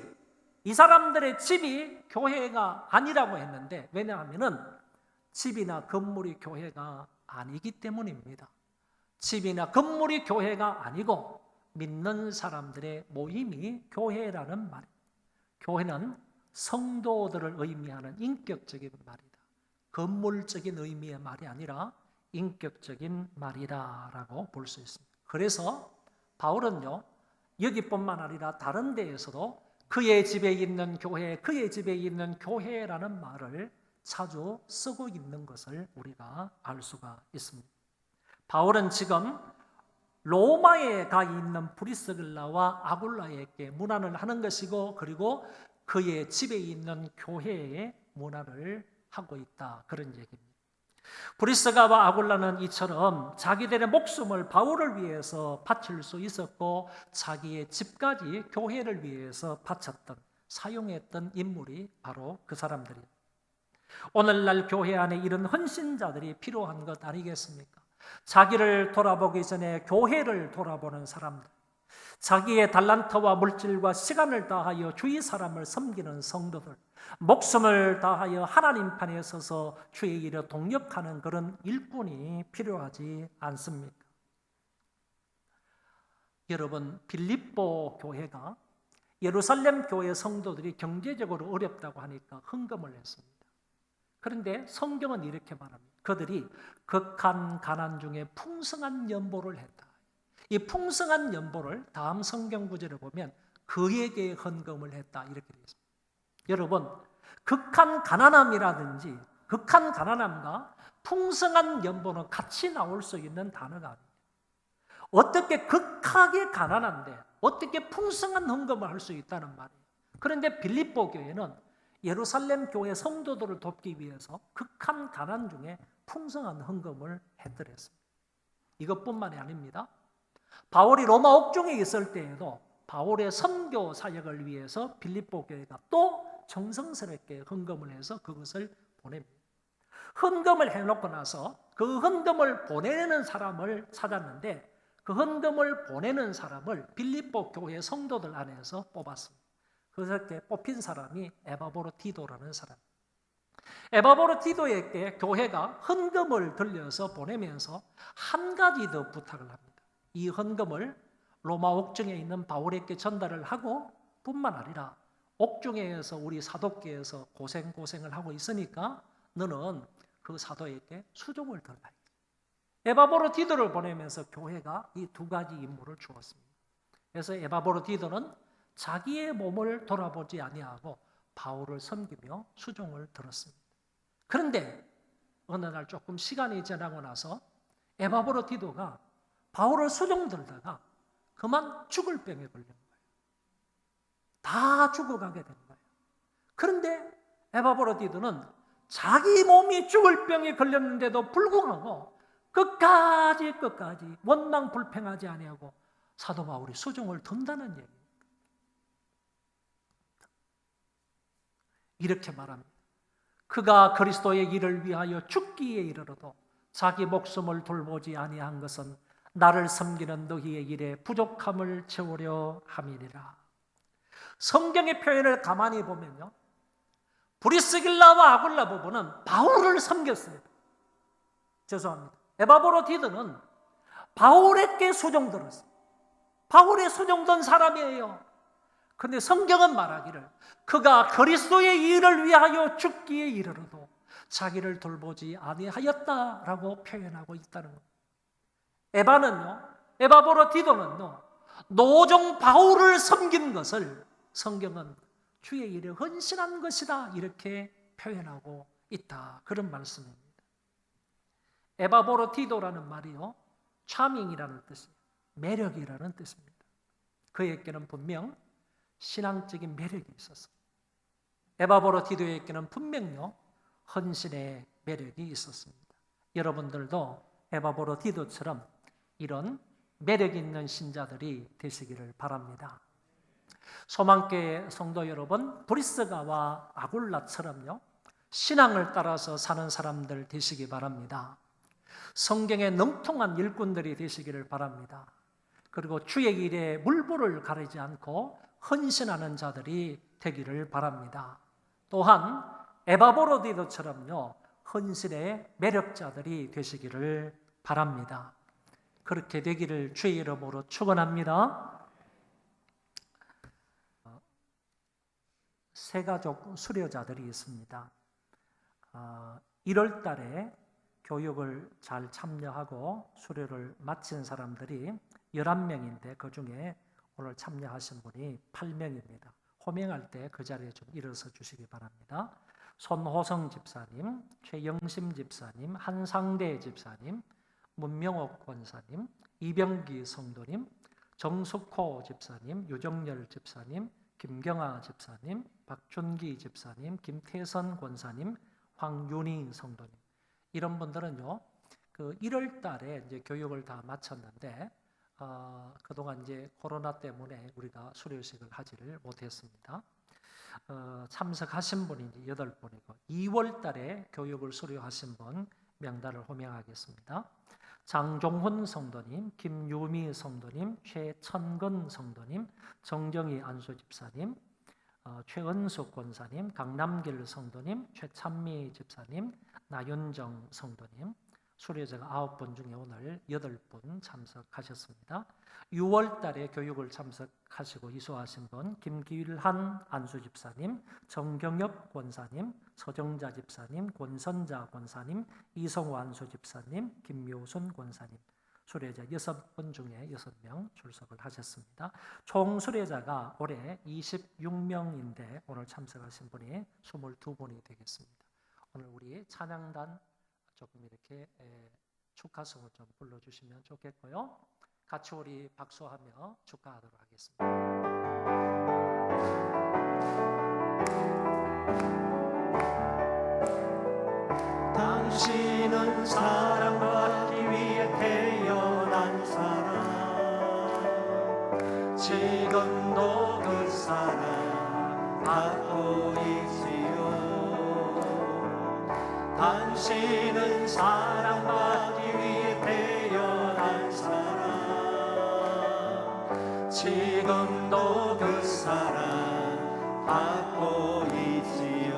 이 사람들의 집이 교회가 아니라고 했는데, 왜냐하면은 집이나 건물이 교회가 아니기 때문입니다. 집이나 건물이 교회가 아니고 믿는 사람들의 모임이 교회라는 말입니다. 교회는 성도들을 의미하는 인격적인 말이다. 건물적인 의미의 말이 아니라 인격적인 말이다라고 볼 수 있습니다. 그래서 바울은요, 여기뿐만 아니라 다른 데에서도 그의 집에 있는 교회, 그의 집에 있는 교회라는 말을 자주 쓰고 있는 것을 우리가 알 수가 있습니다. 바울은 지금 로마에 가 있는 브리스길라와 아굴라에게 문안을 하는 것이고, 그리고 그의 집에 있는 교회에 문안을 하고 있다, 그런 얘기입니다. 브리스가와 아굴라는 이처럼 자기들의 목숨을 바울을 위해서 바칠 수 있었고 자기의 집까지 교회를 위해서 바쳤던, 사용했던 인물이 바로 그 사람들이에요. 오늘날 교회 안에 이런 헌신자들이 필요한 것 아니겠습니까? 자기를 돌아보기 전에 교회를 돌아보는 사람들, 자기의 달란트와 물질과 시간을 다하여 주위 사람을 섬기는 성도들, 목숨을 다하여 하나님 편에 서서 주의 일에 동력하는 그런 일꾼이 필요하지 않습니까? 여러분, 빌립보 교회가 예루살렘 교회 성도들이 경제적으로 어렵다고 하니까 헌금을 했습니다. 그런데 성경은 이렇게 말합니다. 그들이 극한 가난 중에 풍성한 연보를 했다. 이 풍성한 연보를 다음 성경 구절에 보면 그에게 헌금을 했다, 이렇게 되어 있습니다. 여러분, 극한 가난함이라든지 극한 가난함과 풍성한 연보는 같이 나올 수 있는 단어가 아닙니다. 어떻게 극하게 가난한데 어떻게 풍성한 헌금을 할 수 있다는 말이에요. 그런데 빌립보 교회는 예루살렘 교회 성도들을 돕기 위해서 극한 가난 중에 풍성한 헌금을 했더랬습니다. 이것뿐만이 아닙니다. 바울이 로마 옥중에 있을 때에도 바울의 선교 사역을 위해서 빌립보 교회가 또 정성스럽게 헌금을 해서 그것을 보냅니다. 헌금을 해놓고 나서 그 헌금을 보내는 사람을 찾았는데 그 헌금을 보내는 사람을 빌립보 교회 성도들 안에서 뽑았습니다. 그렇게 뽑힌 사람이 에바보로 디도라는 사람. 에바보로 디도에게 교회가 헌금을 들려서 보내면서 한 가지 더 부탁을 합니다. 이 헌금을 로마 옥중에 있는 바울에게 전달을 하고 뿐만 아니라 옥중에서 우리 사도께서 고생을 하고 있으니까 너는 그 사도에게 수종을 들어라. 에바브로디도를 보내면서 교회가 이 두 가지 임무를 주었습니다. 그래서 에바브로디도는 자기의 몸을 돌아보지 아니하고 바울을 섬기며 수종을 들었습니다. 그런데 어느 날 조금 시간이 지나고 나서 에바브로디도가 바울을 수종 들다가 그만 죽을 병에 걸린 거예요. 다 죽어가게 된 거예요. 그런데 에바브로디도는 자기 몸이 죽을 병에 걸렸는데도 불구하고 끝까지 원망 불평하지 아니하고 사도 바울이 수종을 든다는 얘기입니다. 이렇게 말합니다. 그가 그리스도의 일을 위하여 죽기에 이르러도 자기 목숨을 돌보지 아니한 것은 나를 섬기는 너희의 일에 부족함을 채우려 함이니라. 성경의 표현을 가만히 보면요, 브리스길라와 아굴라 부부는 바울을 섬겼어요. 죄송합니다. 에바브로디도는 바울에게 수종들었어요. 바울의 수종된 사람이에요. 그런데 성경은 말하기를 그가 그리스도의 일을 위하여 죽기에 이르러도 자기를 돌보지 아니하였다라고 표현하고 있다는 거예요. 에바브로디도는요, 노종 바울을 섬긴 것을 성경은 주의 일에 헌신한 것이다 이렇게 표현하고 있다, 그런 말씀입니다. 에바브로디도라는 말이요, 차밍이라는 뜻입니다. 매력이라는 뜻입니다. 그에게는 분명 신앙적인 매력이 있었어요. 에바브로디도에게는 분명요 헌신의 매력이 있었습니다. 여러분들도 에바브로디도처럼 이런 매력 있는 신자들이 되시기를 바랍니다. 소망교회 성도 여러분, 브리스가와 아굴라처럼요 신앙을 따라서 사는 사람들 되시기 바랍니다. 성경에 능통한 일꾼들이 되시기를 바랍니다. 그리고 주의 일에 물불을 가리지 않고 헌신하는 자들이 되기를 바랍니다. 또한 에바브로디도처럼요 헌신의 매력자들이 되시기를 바랍니다. 그렇게 되기를 주의 이름으로 축원합니다. 새가족 수료자들이 있습니다. 1월 달에 교육을 잘 참여하고 수료를 마친 사람들이 11명인데 그중에 오늘 참여하신 분이 8명입니다. 호명할 때 그 자리에 좀 일어서 주시기 바랍니다. 손호성 집사님, 최영심 집사님, 한상대 집사님, 문명옥 권사님, 이병기 성도님, 정숙호 집사님, 유정열 집사님, 김경아 집사님, 박준기 집사님, 김태선 권사님, 황윤희 성도님, 이런 분들은요, 그 1월 달에 이제 교육을 다 마쳤는데 그동안 이제 코로나 때문에 우리가 수료식을 하지를 못했습니다. 참석하신 분이 이제 8분이고 2월 달에 교육을 수료하신 분 명단을 호명하겠습니다. 장종훈 성도님, 김유미 성도님, 최천근 성도님, 정정희 안수 집사님, 최은숙 권사님, 강남길 성도님, 최찬미 집사님, 나윤정 성도님, 수료자가 9분 중에 오늘 8분 참석하셨습니다. 6월 달에 교육을 참석하시고 이수하신 분 김기일한 안수 집사님, 정경엽 권사님, 서정자 집사님, 권선자 권사님, 이성호 안수 집사님, 김묘순 권사님, 수료자 6분 중에 6명 출석을 하셨습니다. 총 수료자가 올해 26명인데 오늘 참석하신 분이 22분이 되겠습니다. 오늘 우리 찬양단 조금 이렇게 축하성을 좀 불러주시면 좋겠고요. 같이 우리 박수하며 축하하도록 하겠습니다. 당신은 사랑받기 위해 태어난 사람, 지금도 그 사랑 받고 있지요. 당신은 사랑받기 위해 태어난 사람, 지금도 그 사랑 받고 있지요.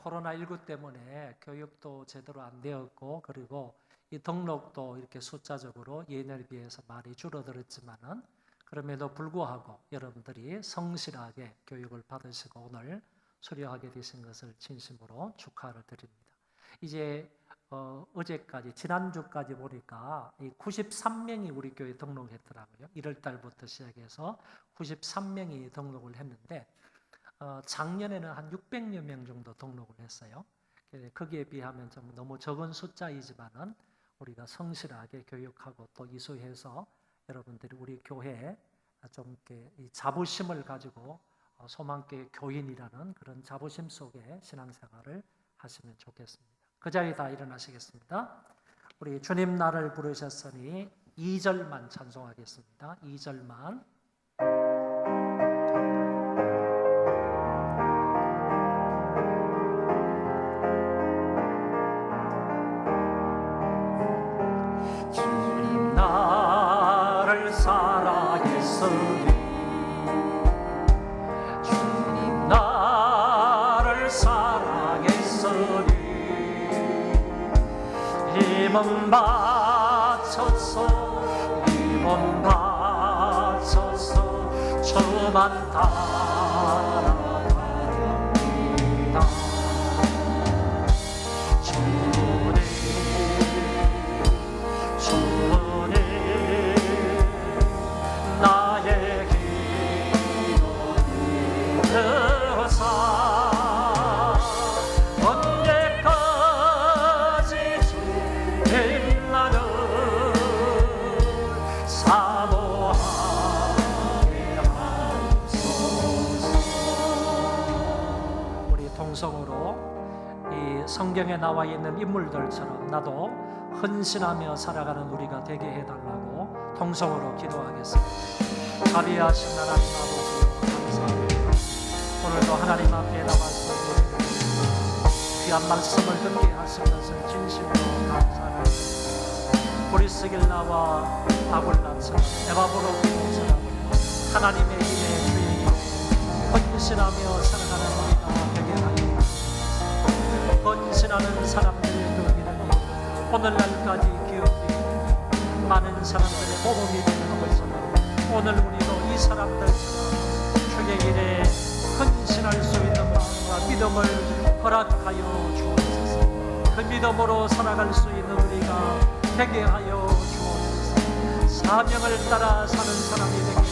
코로나 코로나19 때문에 교육도 제대로 안 되었고 그리고 이 등록도 이렇게 숫자적으로 예년에 비해서 많이 줄어들었지만은 그럼에도 불구하고 여러분들이 성실하게 교육을 받으시고 오늘 수료하게 되신 것을 진심으로 축하를 드립니다. 이제 어제까지 지난주까지 보니까 이 93명이 우리 교회 등록했더라고요. 1월 달부터 시작해서 93명이 등록을 했는데 작년에는 한 600여 명 정도 등록을 했어요. 거기에 비하면 좀 너무 적은 숫자이지만은 우리가 성실하게 교육하고 또 이수해서 여러분들이 우리 교회에 좀 이렇게 이 자부심을 가지고 소망교회 교인이라는 그런 자부심 속에 신앙생활을 하시면 좋겠습니다. 그 자리에 다 일어나시겠습니다. 우리 주님 나를 부르셨으니 2절만 찬송하겠습니다. 2절만. 주님 나를 사랑했으니 주님 나를 사랑했으니 힘은 바쳐서 힘은 바쳐서 저만 따라갑니다. 주님 나의 기도를 들으사 언제까지 주님 나를 사모하게 하소서. 우리 통성으로 이 성경에 나와 있는 인물들처럼 나도 헌신하며 살아가는 우리가 되게 해달라고 통성으로 기도하겠습니다. 자비하신 하나님 아버지 감사합니다. 오늘도 하나님 앞에 나와서 귀한 말씀을 듣게 하신 것을 진심으로 감사합니다. 브리스길라와 아굴라처럼 에바브로처럼 하나님의 일에 주인이 헌신하며 살아가는 우리가 되게 하여 헌신하는 사람들의 그 믿음이 오늘날까지 기억되고 많은 사람들의 모범이 되는 것처럼 오늘 우리도 이 사람들처럼 주의 일에 헌신할 수 있는 마음과 믿음을 허락하여 주옵소서. 그 믿음으로 살아갈 수 있는 우리가 되게 하여 주옵소서. 사명을 따라 사는 사람이 되게 하여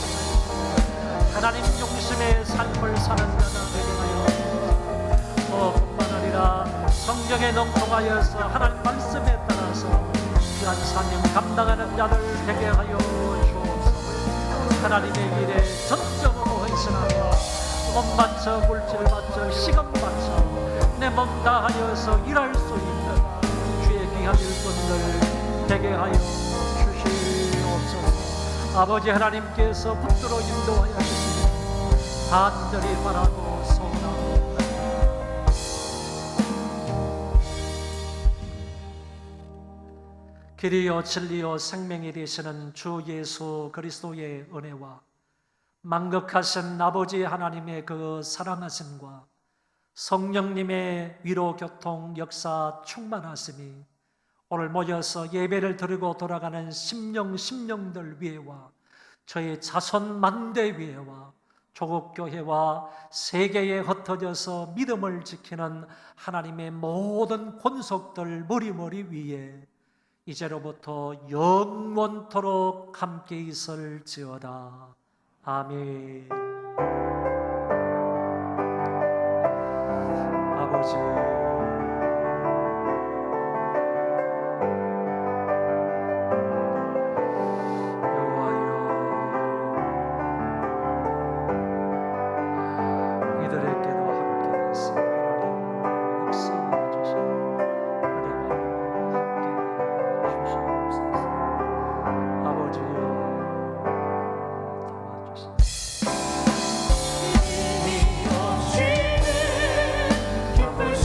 하나님 중심의 삶을 사는 자가 되게 하여 뿐만 아니라 성경에 능통하여서 하나님 말씀에 따라서 귀한 사명 감당하는 자들 되게 하여 주옵소서. 하나님의 일에 전적으로 헌신하며 몸 바쳐 물질 바쳐 시간 바쳐 내 몸 다하여서 일할 수 있는 주의 귀한 일꾼들 되게 하여 주시옵소서. 아버지 하나님께서 붙들어 인도하여 주시니 간절히 바라고 소원합니다. 길이요 진리요 생명이 되시는 주 예수 그리스도의 은혜와 만극하신 아버지 하나님의 그 사랑하심과 성령님의 위로 교통 역사 충만하심이 오늘 모여서 예배를 드리고 돌아가는 심령들 위에와 저희 자손 만대 위에와 조국교회와 세계에 흩어져서 믿음을 지키는 하나님의 모든 권속들 머리 위에 이제로부터 영원토록 함께 있을지어다. 아멘. 아버지 여호와여 이들에게도 함께 계시 하나님 역사해 주시고 은혜와 함께 주시옵소서. 아버지여 도와주시옵소서. 기쁘신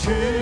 주